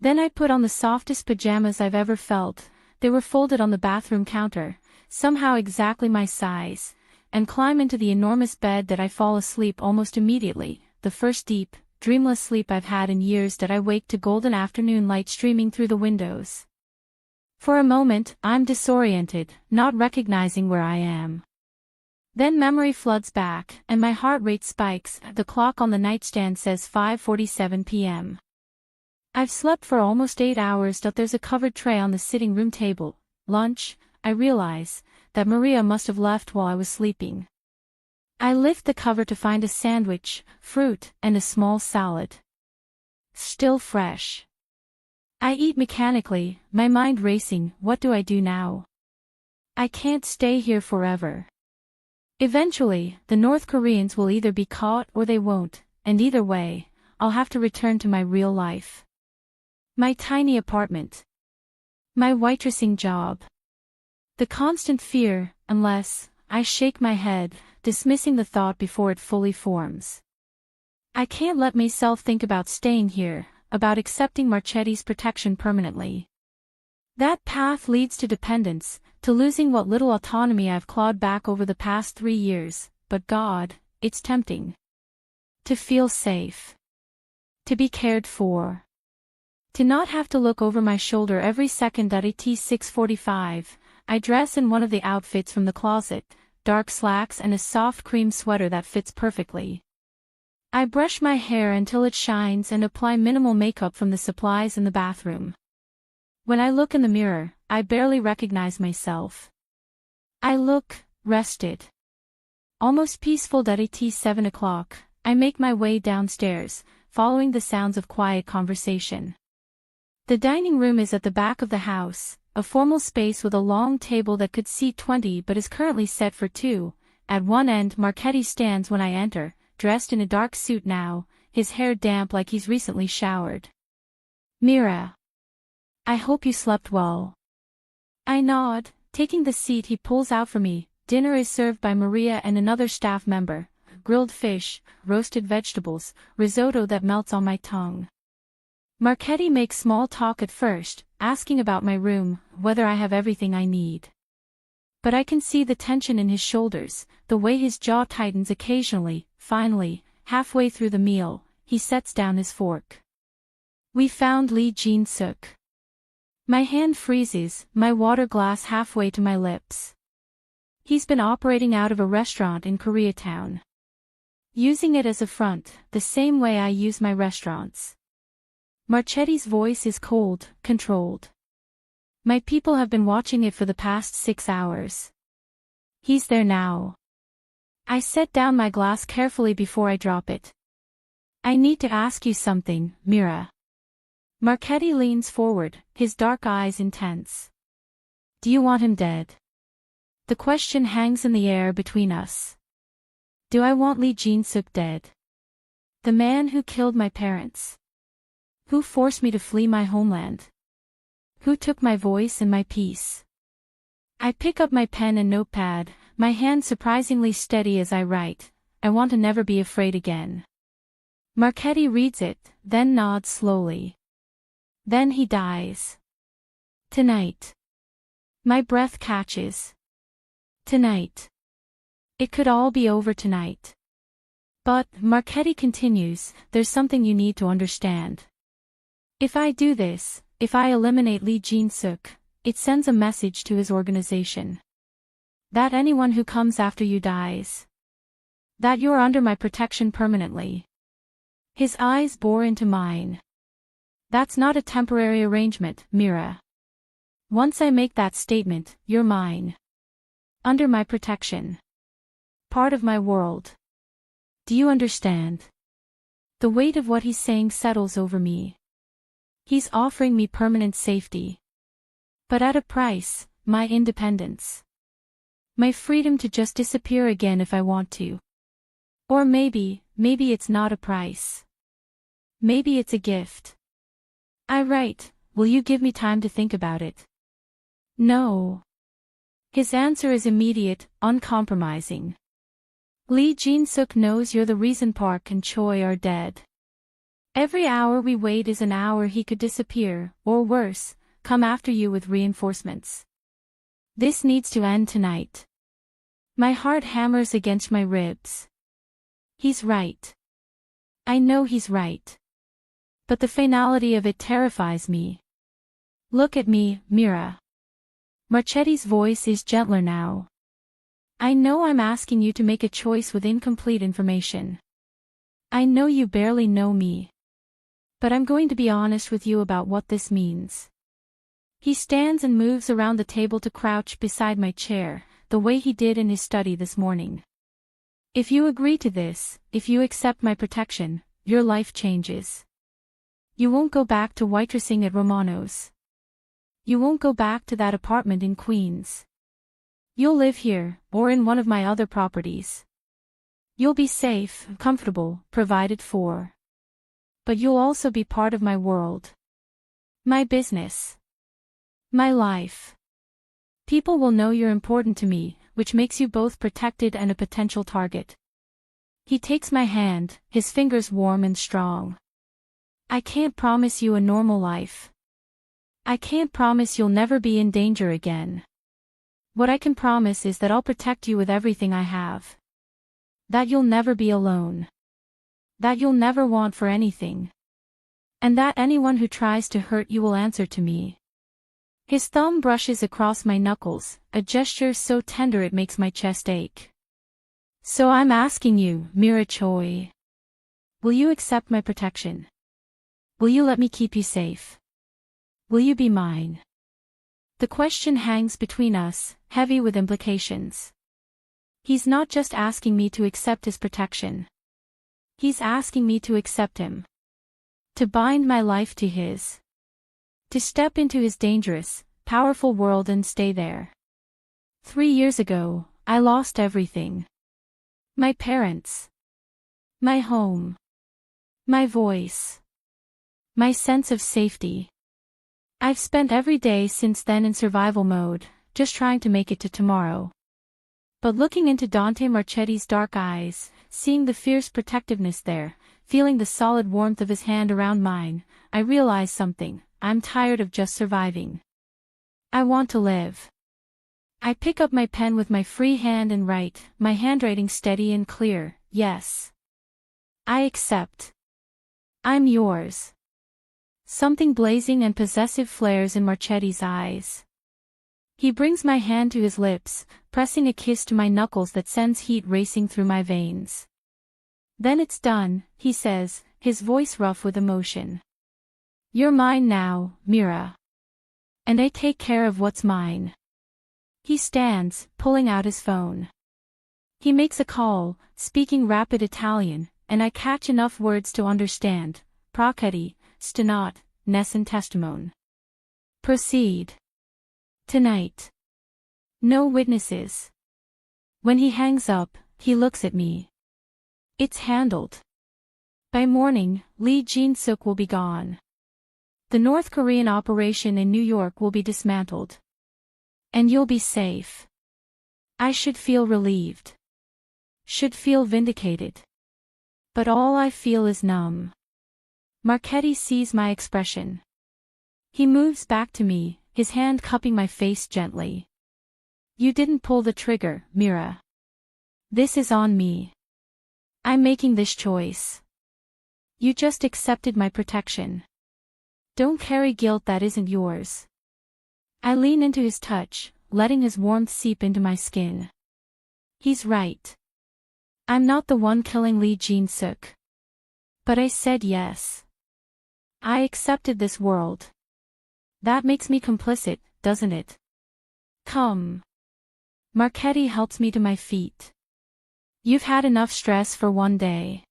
Then I put on the softest pajamas I've ever felt. They were folded on the bathroom counter, somehow exactly my size, and climb into the enormous bed. That I fall asleep almost immediately, the first deep, dreamless sleep I've had in years. That I wake to golden afternoon light streaming through the windows. For a moment, I'm disoriented, not recognizing where I am. Then memory floods back, and my heart rate spikes. The clock on the nightstand says 5:47 p.m. I've slept for almost 8 hours. There's a covered tray on the sitting room table. Lunch. I realize that Maria must have left while I was sleeping. I lift the cover to find a sandwich, fruit, and a small salad. Still fresh. I eat mechanically, my mind racing. What do I do now? I can't stay here forever. Eventually, the North Koreans will either be caught or they won't, and either way, I'll have to return to my real life. My tiny apartment. My waitressing job. The constant fear, unless, I shake my head, dismissing the thought before it fully forms. I can't let myself think about staying here, about accepting Marchetti's protection permanently. That path leads to dependence, to losing what little autonomy I've clawed back over the past 3 years, but God, it's tempting. To feel safe. To be cared for. To not have to look over my shoulder every second. At 6:45, I dress in one of the outfits from the closet, dark slacks and a soft cream sweater that fits perfectly. I brush my hair until it shines and apply minimal makeup from the supplies in the bathroom. When I look in the mirror, I barely recognize myself. I look rested. Almost peaceful. At 7 o'clock, I make my way downstairs, following the sounds of quiet conversation. The dining room is at the back of the house, a formal space with a long table that could seat 20 but is currently set for 2. At one end, Marchetti stands when I enter, dressed in a dark suit now, his hair damp like he's recently showered. "Mira. I hope you slept well." I nod, taking the seat he pulls out for me. Dinner is served by Maria and another staff member. Grilled fish, roasted vegetables, risotto that melts on my tongue. Marchetti makes small talk at first, asking about my room, whether I have everything I need. But I can see the tension in his shoulders, the way his jaw tightens occasionally. Finally, halfway through the meal, he sets down his fork. "We found Lee Jin-suk." My hand freezes, my water glass halfway to my lips. He's been operating out of a restaurant in Koreatown. Using it as a front, the same way I use my restaurants. Marchetti's voice is cold, controlled. "My people have been watching it for the past 6 hours. He's there now." I set down my glass carefully before I drop it. "I need to ask you something, Mira." Marchetti leans forward, his dark eyes intense. "Do you want him dead?" The question hangs in the air between us. Do I want Lee Jin-suk dead? The man who killed my parents. Who forced me to flee my homeland? Who took my voice and my peace? I pick up my pen and notepad, my hand surprisingly steady as I write. "I want to never be afraid again." Marchetti reads it, then nods slowly. "Then he dies. Tonight." My breath catches. Tonight. It could all be over tonight. "But," Marchetti continues, "there's something you need to understand. If I do this, if I eliminate Lee Jin-suk, it sends a message to his organization. That anyone who comes after you dies. That you're under my protection permanently." His eyes bore into mine. "That's not a temporary arrangement, Mira. Once I make that statement, you're mine. Under my protection. Part of my world. Do you understand?" The weight of what he's saying settles over me. He's offering me permanent safety. But at a price, my independence. My freedom to just disappear again if I want to. Or maybe it's not a price. Maybe it's a gift. I write, "Will you give me time to think about it?" "No." His answer is immediate, uncompromising. "Lee Jin-suk knows you're the reason Park and Choi are dead. Every hour we wait is an hour he could disappear, or worse, come after you with reinforcements. This needs to end tonight." My heart hammers against my ribs. He's right. I know he's right. But the finality of it terrifies me. "Look at me, Mira." Marchetti's voice is gentler now. "I know I'm asking you to make a choice with incomplete information. I know you barely know me. But I'm going to be honest with you about what this means." He stands and moves around the table to crouch beside my chair, the way he did in his study this morning. "If you agree to this, if you accept my protection, your life changes. You won't go back to waitressing at Romano's. You won't go back to that apartment in Queens. You'll live here, or in one of my other properties. You'll be safe, comfortable, provided for. But you'll also be part of my world. My business. My life. People will know you're important to me, which makes you both protected and a potential target." He takes my hand, his fingers warm and strong. "I can't promise you a normal life. I can't promise you'll never be in danger again. What I can promise is that I'll protect you with everything I have. That you'll never be alone. That you'll never want for anything. And that anyone who tries to hurt you will answer to me. His thumb brushes across my knuckles, a gesture so tender it makes my chest ache. So I'm asking you, Mira Choi. Will you accept my protection? Will you let me keep you safe? Will you be mine? The question hangs between us, heavy with implications. He's not just asking me to accept his protection. He's asking me to accept him. To bind my life to his. To step into his dangerous, powerful world and stay there. 3 years ago, I lost everything. My parents. My home. My voice. My sense of safety. I've spent every day since then in survival mode, just trying to make it to tomorrow. But looking into Dante Marchetti's dark eyes, seeing the fierce protectiveness there, feeling the solid warmth of his hand around mine, I realize something. I'm tired of just surviving. I want to live. I pick up my pen with my free hand and write, my handwriting steady and clear, yes. I accept. I'm yours. Something blazing and possessive flares in Marchetti's eyes. He brings my hand to his lips, pressing a kiss to my knuckles that sends heat racing through my veins. Then it's done, he says, his voice rough with emotion. You're mine now, Mira. And I take care of what's mine. He stands, pulling out his phone. He makes a call, speaking rapid Italian, and I catch enough words to understand. Procedi, stanot, nessun testimone. Proceed. Tonight. No witnesses. When he hangs up, he looks at me. It's handled. By morning, Lee Jin-suk will be gone. The North Korean operation in New York will be dismantled. And you'll be safe. I should feel relieved. Should feel vindicated. But all I feel is numb. Marchetti sees my expression. He moves back to me, his hand cupping my face gently. You didn't pull the trigger, Mira. This is on me. I'm making this choice. You just accepted my protection. Don't carry guilt that isn't yours. I lean into his touch, letting his warmth seep into my skin. He's right. I'm not the one killing Lee Jin-suk. But I said yes. I accepted this world. That makes me complicit, doesn't it? Come. Marchetti helps me to my feet. You've had enough stress for one day.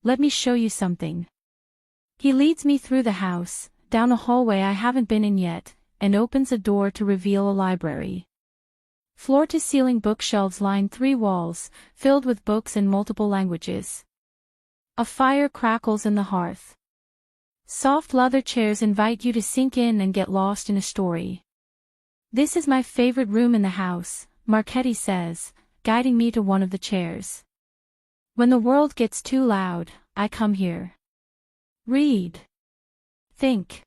Let me show you something. He leads me through the house, down a hallway I haven't been in yet, and opens a door to reveal a library. Floor-to-ceiling bookshelves line 3 walls, filled with books in multiple languages. A fire crackles in the hearth. Soft leather chairs invite you to sink in and get lost in a story. This is my favorite room in the house, Marchetti says, guiding me to one of the chairs. When the world gets too loud, I come here. Read. Think.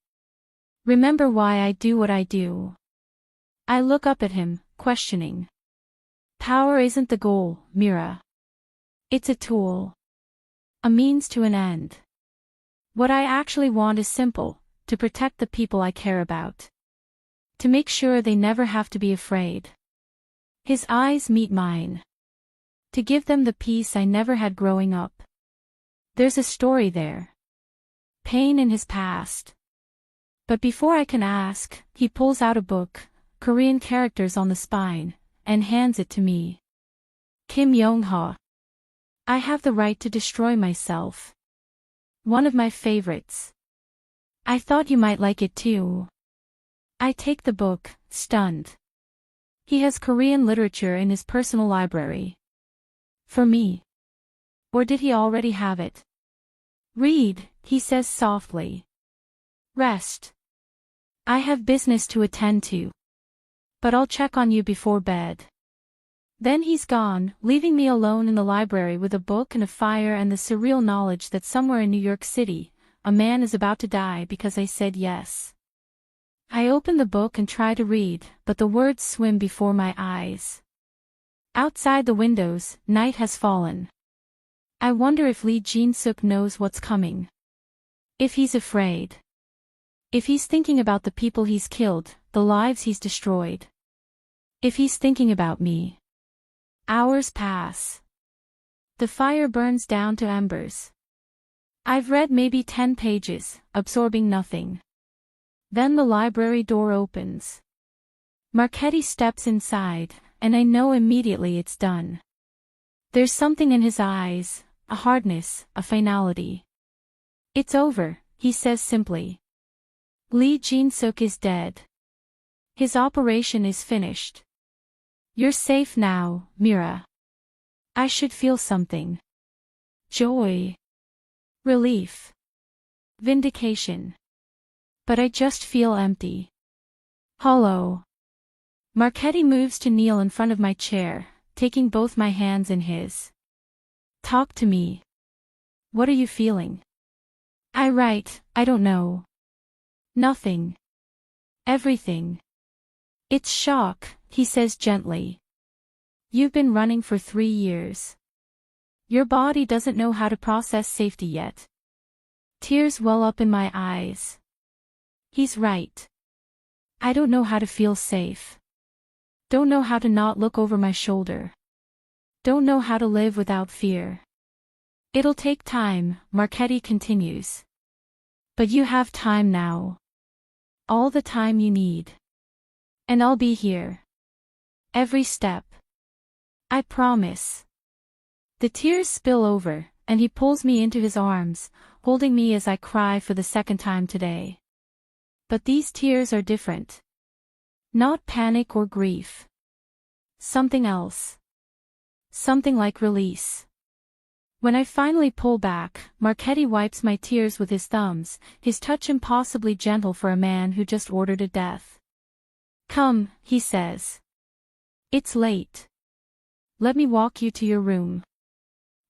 Remember why I do what I do. I look up at him, questioning. Power isn't the goal, Mira. It's a tool. A means to an end. What I actually want is simple, to protect the people I care about. To make sure they never have to be afraid. His eyes meet mine. To give them the peace I never had growing up. There's a story there. Pain in his past. But before I can ask, he pulls out a book, Korean characters on the spine, and hands it to me. Kim Yong-ha. I have the right to destroy myself. One of my favorites. I thought you might like it too. I take the book, stunned. He has Korean literature in his personal library. For me. Or did he already have it? Read, he says softly. Rest. I have business to attend to. But I'll check on you before bed. Then he's gone, leaving me alone in the library with a book and a fire and the surreal knowledge that somewhere in New York City, a man is about to die because I said yes. I open the book and try to read, but the words swim before my eyes. Outside the windows, night has fallen. I wonder if Lee Jin-suk knows what's coming. If he's afraid. If he's thinking about the people he's killed, the lives he's destroyed. If he's thinking about me. Hours pass. The fire burns down to embers. I've read maybe 10 pages, absorbing nothing. Then the library door opens. Marchetti steps inside, and I know immediately it's done. There's something in his eyes, a hardness, a finality. It's over, he says simply. Lee Jin-suk is dead. His operation is finished. You're safe now, Mira. I should feel something. Joy. Relief. Vindication. But I just feel empty. Hollow. Marchetti moves to kneel in front of my chair, taking both my hands in his. Talk to me. What are you feeling? I write, I don't know. Nothing. Everything. It's shock, he says gently. You've been running for 3 years. Your body doesn't know how to process safety yet. Tears well up in my eyes. He's right. I don't know how to feel safe. Don't know how to not look over my shoulder. Don't know how to live without fear. It'll take time, Marchetti continues. But you have time now. All the time you need. And I'll be here. Every step. I promise. The tears spill over, and he pulls me into his arms, holding me as I cry for the second time today. But these tears are different. Not panic or grief. Something else. Something like release. When I finally pull back, Marchetti wipes my tears with his thumbs, his touch impossibly gentle for a man who just ordered a death. Come, he says. It's late. Let me walk you to your room.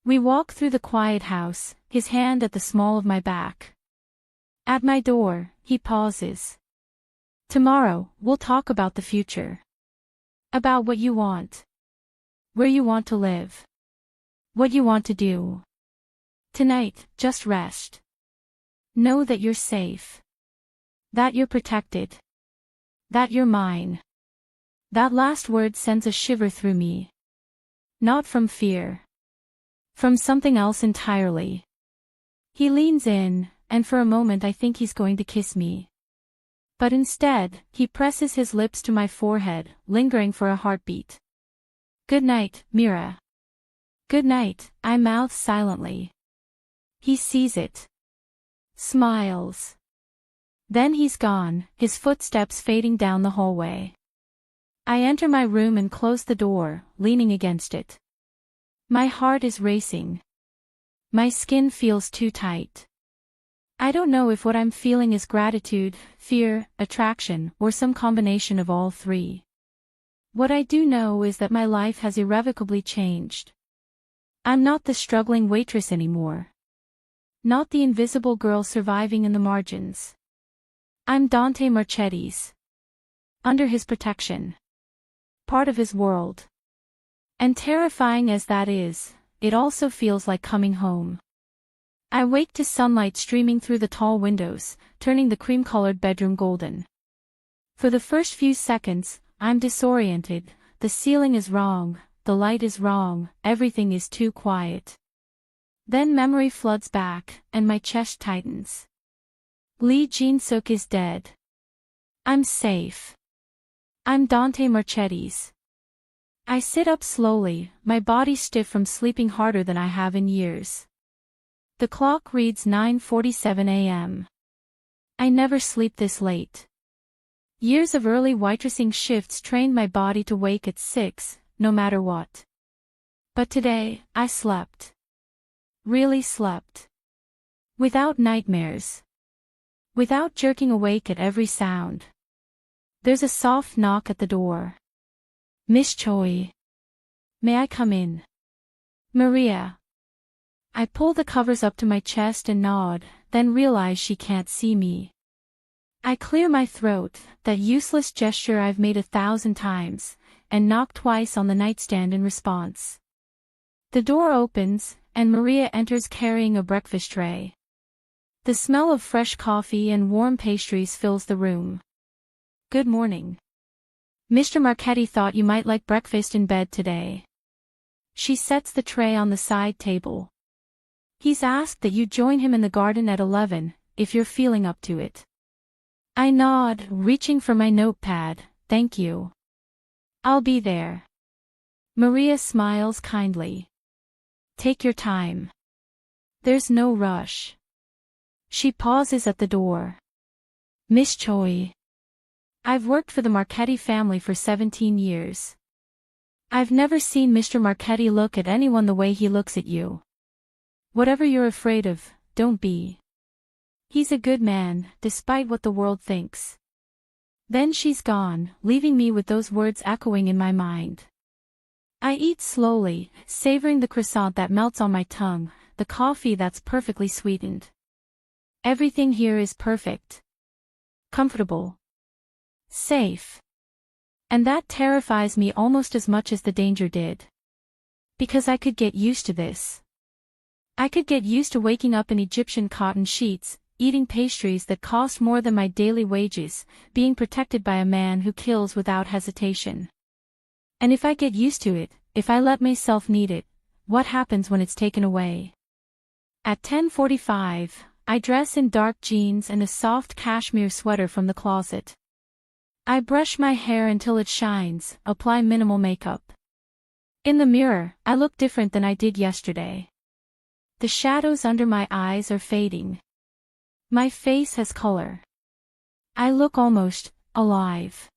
We walk through the quiet house, his hand at the small of my back. At my door, he pauses. Tomorrow, we'll talk about the future. About what you want. Where you want to live. What you want to do. Tonight, just rest. Know that you're safe. That you're protected. That you're mine. That last word sends a shiver through me. Not from fear. From something else entirely. He leans in, and for a moment I think he's going to kiss me. But instead, he presses his lips to my forehead, lingering for a heartbeat. Good night, Mira. Good night, I mouth silently. He sees it. Smiles. Then he's gone, his footsteps fading down the hallway. I enter my room and close the door, leaning against it. My heart is racing. My skin feels too tight. I don't know if what I'm feeling is gratitude, fear, attraction, or some combination of all three. What I do know is that my life has irrevocably changed. I'm not the struggling waitress anymore. Not the invisible girl surviving in the margins. I'm Dante Marchetti's. Under his protection. Part of his world. And terrifying as that is, it also feels like coming home. I wake to sunlight streaming through the tall windows, turning the cream-colored bedroom golden. For the first few seconds, I'm disoriented, the ceiling is wrong, the light is wrong, everything is too quiet. Then memory floods back, and my chest tightens. Lee Jin-suk is dead. I'm safe. I'm Dante Marchetti's. I sit up slowly, my body stiff from sleeping harder than I have in years. The clock reads 9:47 a.m. I never sleep this late. Years of early waitressing shifts trained my body to wake at 6, no matter what. But today, I slept. Really slept. Without nightmares. Without jerking awake at every sound. There's a soft knock at the door. Miss Choi. May I come in? Maria. I pull the covers up to my chest and nod, then realize she can't see me. I clear my throat, that useless gesture I've made 1,000 times, and knock twice on the nightstand in response. The door opens, and Maria enters carrying a breakfast tray. The smell of fresh coffee and warm pastries fills the room. Good morning. Mr. Marchetti thought you might like breakfast in bed today. She sets the tray on the side table. He's asked that you join him in the garden at 11, if you're feeling up to it. I nod, reaching for my notepad. Thank you. I'll be there. Maria smiles kindly. Take your time. There's no rush. She pauses at the door. Miss Choi. I've worked for the Marchetti family for 17 years. I've never seen Mr. Marchetti look at anyone the way he looks at you. Whatever you're afraid of, don't be. He's a good man, despite what the world thinks. Then she's gone, leaving me with those words echoing in my mind. I eat slowly, savoring the croissant that melts on my tongue, the coffee that's perfectly sweetened. Everything here is perfect. Comfortable. Safe. And that terrifies me almost as much as the danger did. Because I could get used to this. I could get used to waking up in Egyptian cotton sheets, eating pastries that cost more than my daily wages, being protected by a man who kills without hesitation. And if I get used to it, if I let myself need it, what happens when it's taken away? At 10:45, I dress in dark jeans and a soft cashmere sweater from the closet. I brush my hair until it shines, apply minimal makeup. In the mirror, I look different than I did yesterday. The shadows under my eyes are fading. My face has color. I look almost alive.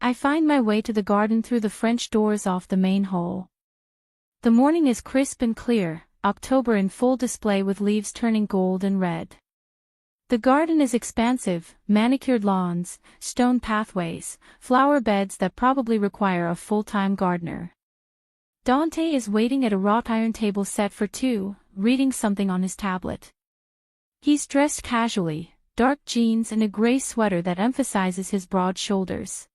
I find my way to the garden through the French doors off the main hall. The morning is crisp and clear, October in full display with leaves turning gold and red. The garden is expansive, manicured lawns, stone pathways, flower beds that probably require a full-time gardener. Dante is waiting at a wrought iron table set for two, reading something on his tablet. He's dressed casually, dark jeans and a gray sweater that emphasizes his broad shoulders.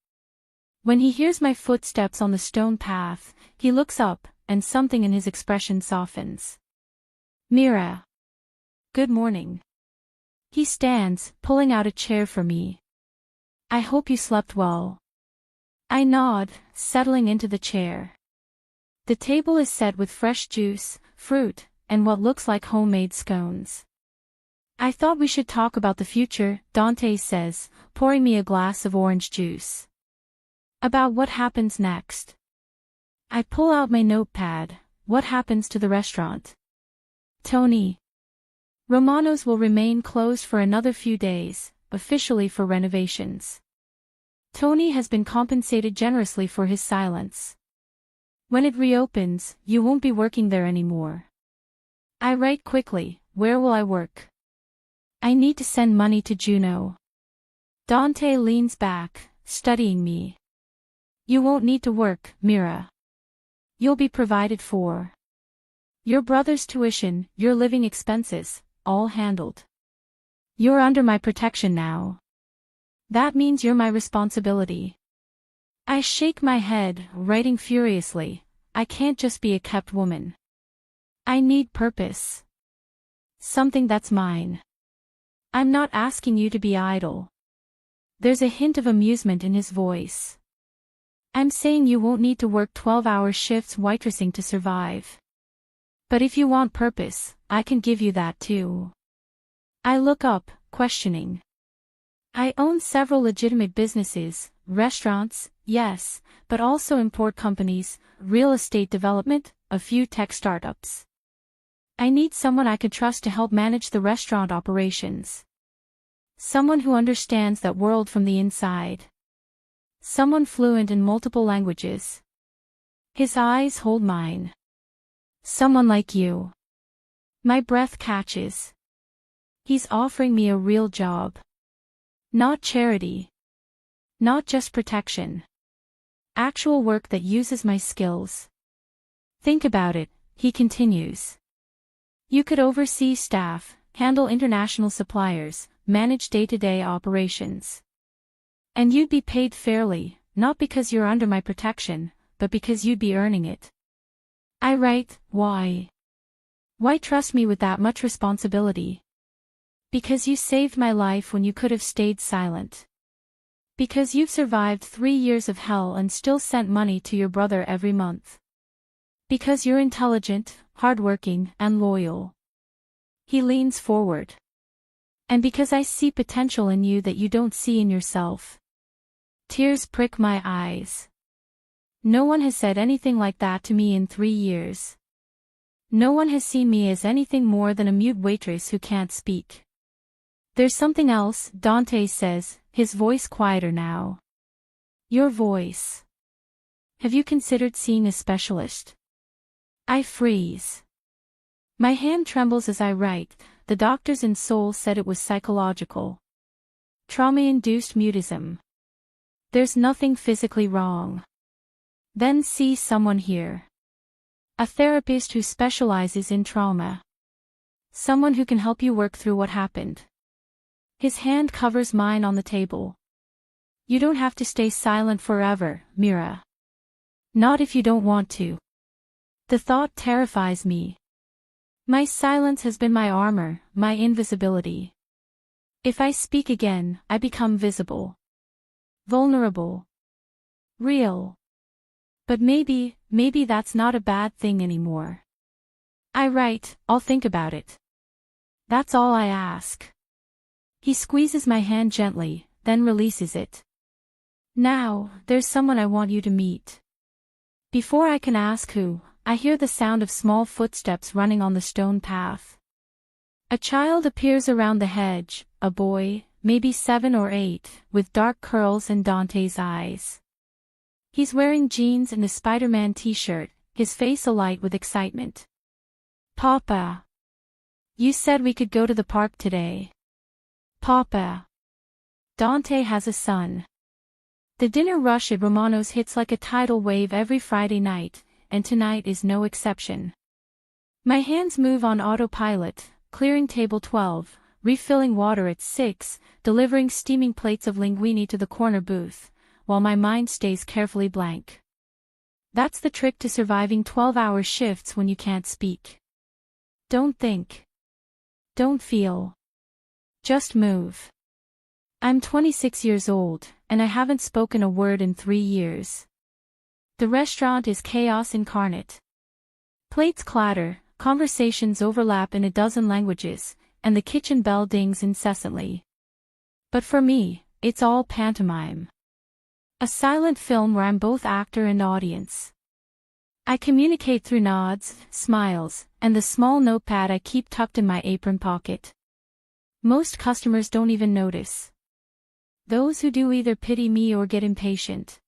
When he hears my footsteps on the stone path, he looks up, and something in his expression softens. Mira. Good morning. He stands, pulling out a chair for me. I hope you slept well. I nod, settling into the chair. The table is set with fresh juice, fruit, and what looks like homemade scones. I thought we should talk about the future, Dante says, pouring me a glass of orange juice. About what happens next. I pull out my notepad. What happens to the restaurant? Tony. Romano's will remain closed for another few days, officially for renovations. Tony has been compensated generously for his silence. When it reopens, you won't be working there anymore. I write quickly, where will I work? I need to send money to Juno. Dante leans back, studying me. You won't need to work, Mira. You'll be provided for. Your brother's tuition, your living expenses, all handled. You're under my protection now. That means you're my responsibility. I shake my head, writing furiously. I can't just be a kept woman. I need purpose. Something that's mine. I'm not asking you to be idle. There's a hint of amusement in his voice. I'm saying you won't need to work 12-hour shifts waitressing to survive. But if you want purpose, I can give you that too. I look up, questioning. I own several legitimate businesses, restaurants, yes, but also import companies, real estate development, a few tech startups. I need someone I could trust to help manage the restaurant operations. Someone who understands that world from the inside. Someone fluent in multiple languages. His eyes hold mine. Someone like you. My breath catches. He's offering me a real job. Not charity. Not just protection. Actual work that uses my skills. Think about it, he continues. You could oversee staff, handle international suppliers, manage day-to-day operations. And you'd be paid fairly, not because you're under my protection, but because you'd be earning it. I write, why? Why trust me with that much responsibility? Because you saved my life when you could have stayed silent. Because you've survived 3 years of hell and still sent money to your brother every month. Because you're intelligent, hardworking, and loyal. He leans forward. And because I see potential in you that you don't see in yourself. Tears prick my eyes. No one has said anything like that to me in 3 years. No one has seen me as anything more than a mute waitress who can't speak. There's something else, Dante says, his voice quieter now. Your voice. Have you considered seeing a specialist? I freeze. My hand trembles as I write. The doctors in Seoul said it was psychological. Trauma-induced mutism. There's nothing physically wrong. Then see someone here. A therapist who specializes in trauma. Someone who can help you work through what happened. His hand covers mine on the table. You don't have to stay silent forever, Mira. Not if you don't want to. The thought terrifies me. My silence has been my armor, my invisibility. If I speak again, I become visible. Vulnerable. Real. But maybe that's not a bad thing anymore. I write, I'll think about it. That's all I ask. He squeezes my hand gently, then releases it. Now, there's someone I want you to meet. Before I can ask who, I hear the sound of small footsteps running on the stone path. A child appears around the hedge, a boy, maybe 7 or 8, with dark curls and Dante's eyes. He's wearing jeans and a Spider-Man t-shirt, his face alight with excitement. Papa. You said we could go to the park today. Papa. Dante has a son. The dinner rush at Romano's hits like a tidal wave every Friday night, and tonight is no exception. My hands move on autopilot, clearing table 12, refilling water at 6, delivering steaming plates of linguine to the corner booth, while my mind stays carefully blank. That's the trick to surviving 12-hour shifts when you can't speak. Don't think. Don't feel. Just move. I'm 26 years old, and I haven't spoken a word in 3 years. The restaurant is chaos incarnate. Plates clatter, conversations overlap in a dozen languages, and the kitchen bell dings incessantly. But for me, it's all pantomime. A silent film where I'm both actor and audience. I communicate through nods, smiles, and the small notepad I keep tucked in my apron pocket. Most customers don't even notice. Those who do either pity me or get impatient.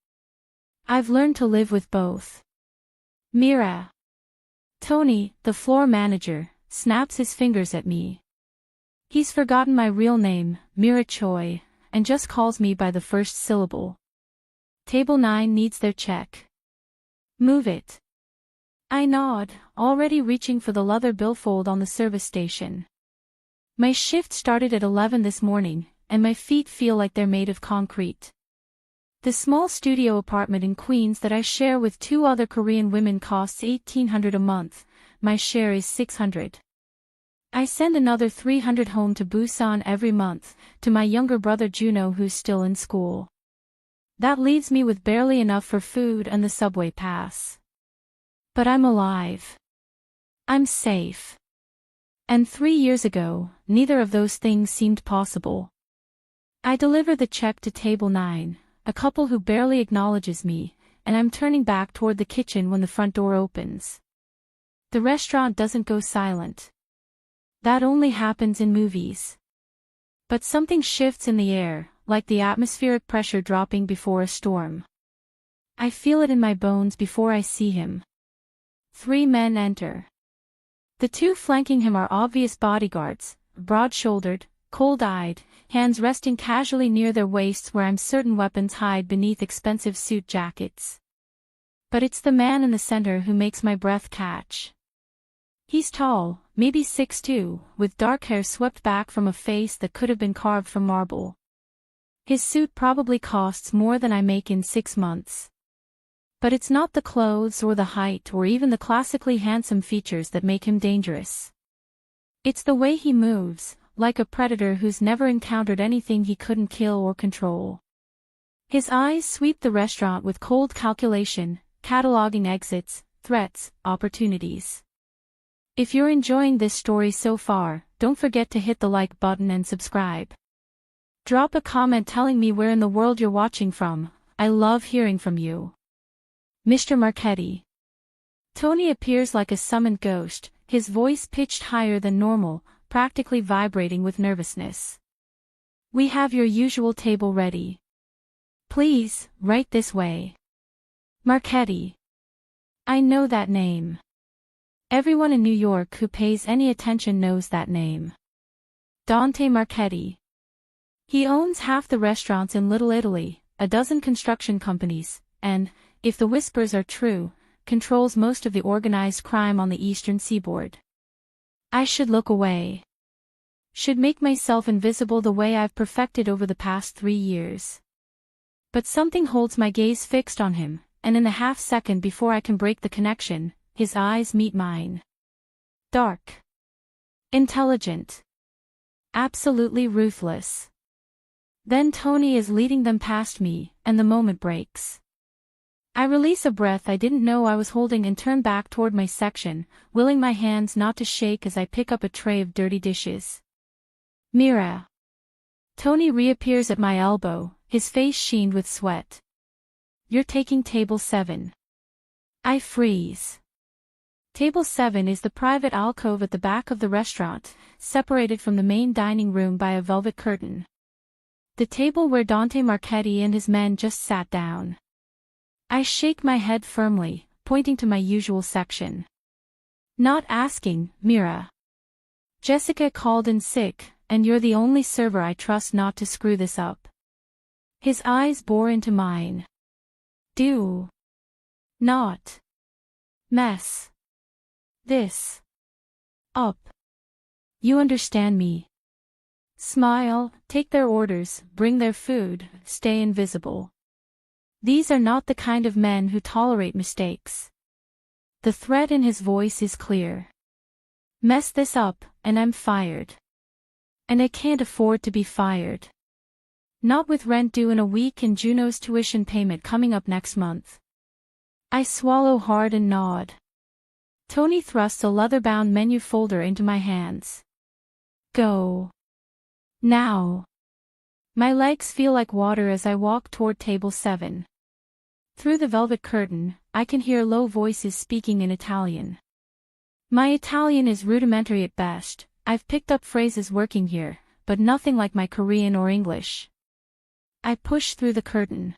I've learned to live with both. Mira. Tony, the floor manager, snaps his fingers at me. He's forgotten my real name, Mira Choi, and just calls me by the first syllable. Table 9 needs their check. Move it. I nod, already reaching for the leather billfold on the service station. My shift started at 11 this morning, and my feet feel like they're made of concrete. The small studio apartment in Queens that I share with 2 other Korean women costs $1,800 a month, my share is $600. I send another $300 home to Busan every month, to my younger brother Juno who's still in school. That leaves me with barely enough for food and the subway pass. But I'm alive. I'm safe. And 3 years ago, neither of those things seemed possible. I deliver the check to table 9, a couple who barely acknowledges me, and I'm turning back toward the kitchen when the front door opens. The restaurant doesn't go silent. That only happens in movies. But something shifts in the air, like the atmospheric pressure dropping before a storm. I feel it in my bones before I see him. 3 men enter. The 2 flanking him are obvious bodyguards, broad-shouldered, cold-eyed, hands resting casually near their waists where I'm certain weapons hide beneath expensive suit jackets. But it's the man in the center who makes my breath catch. He's tall, maybe 6'2", with dark hair swept back from a face that could have been carved from marble. His suit probably costs more than I make in 6 months. But it's not the clothes or the height or even the classically handsome features that make him dangerous. It's the way he moves, like a predator who's never encountered anything he couldn't kill or control. His eyes sweep the restaurant with cold calculation, cataloging exits, threats, opportunities. If you're enjoying this story so far, don't forget to hit the like button and subscribe. Drop a comment telling me where in the world you're watching from. I love hearing from you. Mr. Marchetti. Tony appears like a summoned ghost, his voice pitched higher than normal, practically vibrating with nervousness. We have your usual table ready. Please, right this way. Marchetti. I know that name. Everyone in New York who pays any attention knows that name. Dante Marchetti. He owns half the restaurants in Little Italy, a dozen construction companies, and, if the whispers are true, controls most of the organized crime on the eastern seaboard. I should look away. Should make myself invisible the way I've perfected over the past 3 years. But something holds my gaze fixed on him, and in the half-second before I can break the connection, his eyes meet mine. Dark. Intelligent. Absolutely ruthless. Then Tony is leading them past me, and the moment breaks. I release a breath I didn't know I was holding and turn back toward my section, willing my hands not to shake as I pick up a tray of dirty dishes. Mira. Tony reappears at my elbow, his face sheened with sweat. You're taking table 7. I freeze. Table 7 is the private alcove at the back of the restaurant, separated from the main dining room by a velvet curtain. The table where Dante Marchetti and his men just sat down. I shake my head firmly, pointing to my usual section. Not asking, Mira. Jessica called in sick, and you're the only server I trust not to screw this up. His eyes bore into mine. Do not mess this up. You understand me. Smile, take their orders, bring their food, stay invisible. These are not the kind of men who tolerate mistakes. The threat in his voice is clear. Mess this up, and I'm fired. And I can't afford to be fired. Not with rent due in a week and Juno's tuition payment coming up next month. I swallow hard and nod. Tony thrusts a leather-bound menu folder into my hands. Go. Now. My legs feel like water as I walk toward table 7. Through the velvet curtain, I can hear low voices speaking in Italian. My Italian is rudimentary at best. I've picked up phrases working here, but nothing like my Korean or English. I push through the curtain.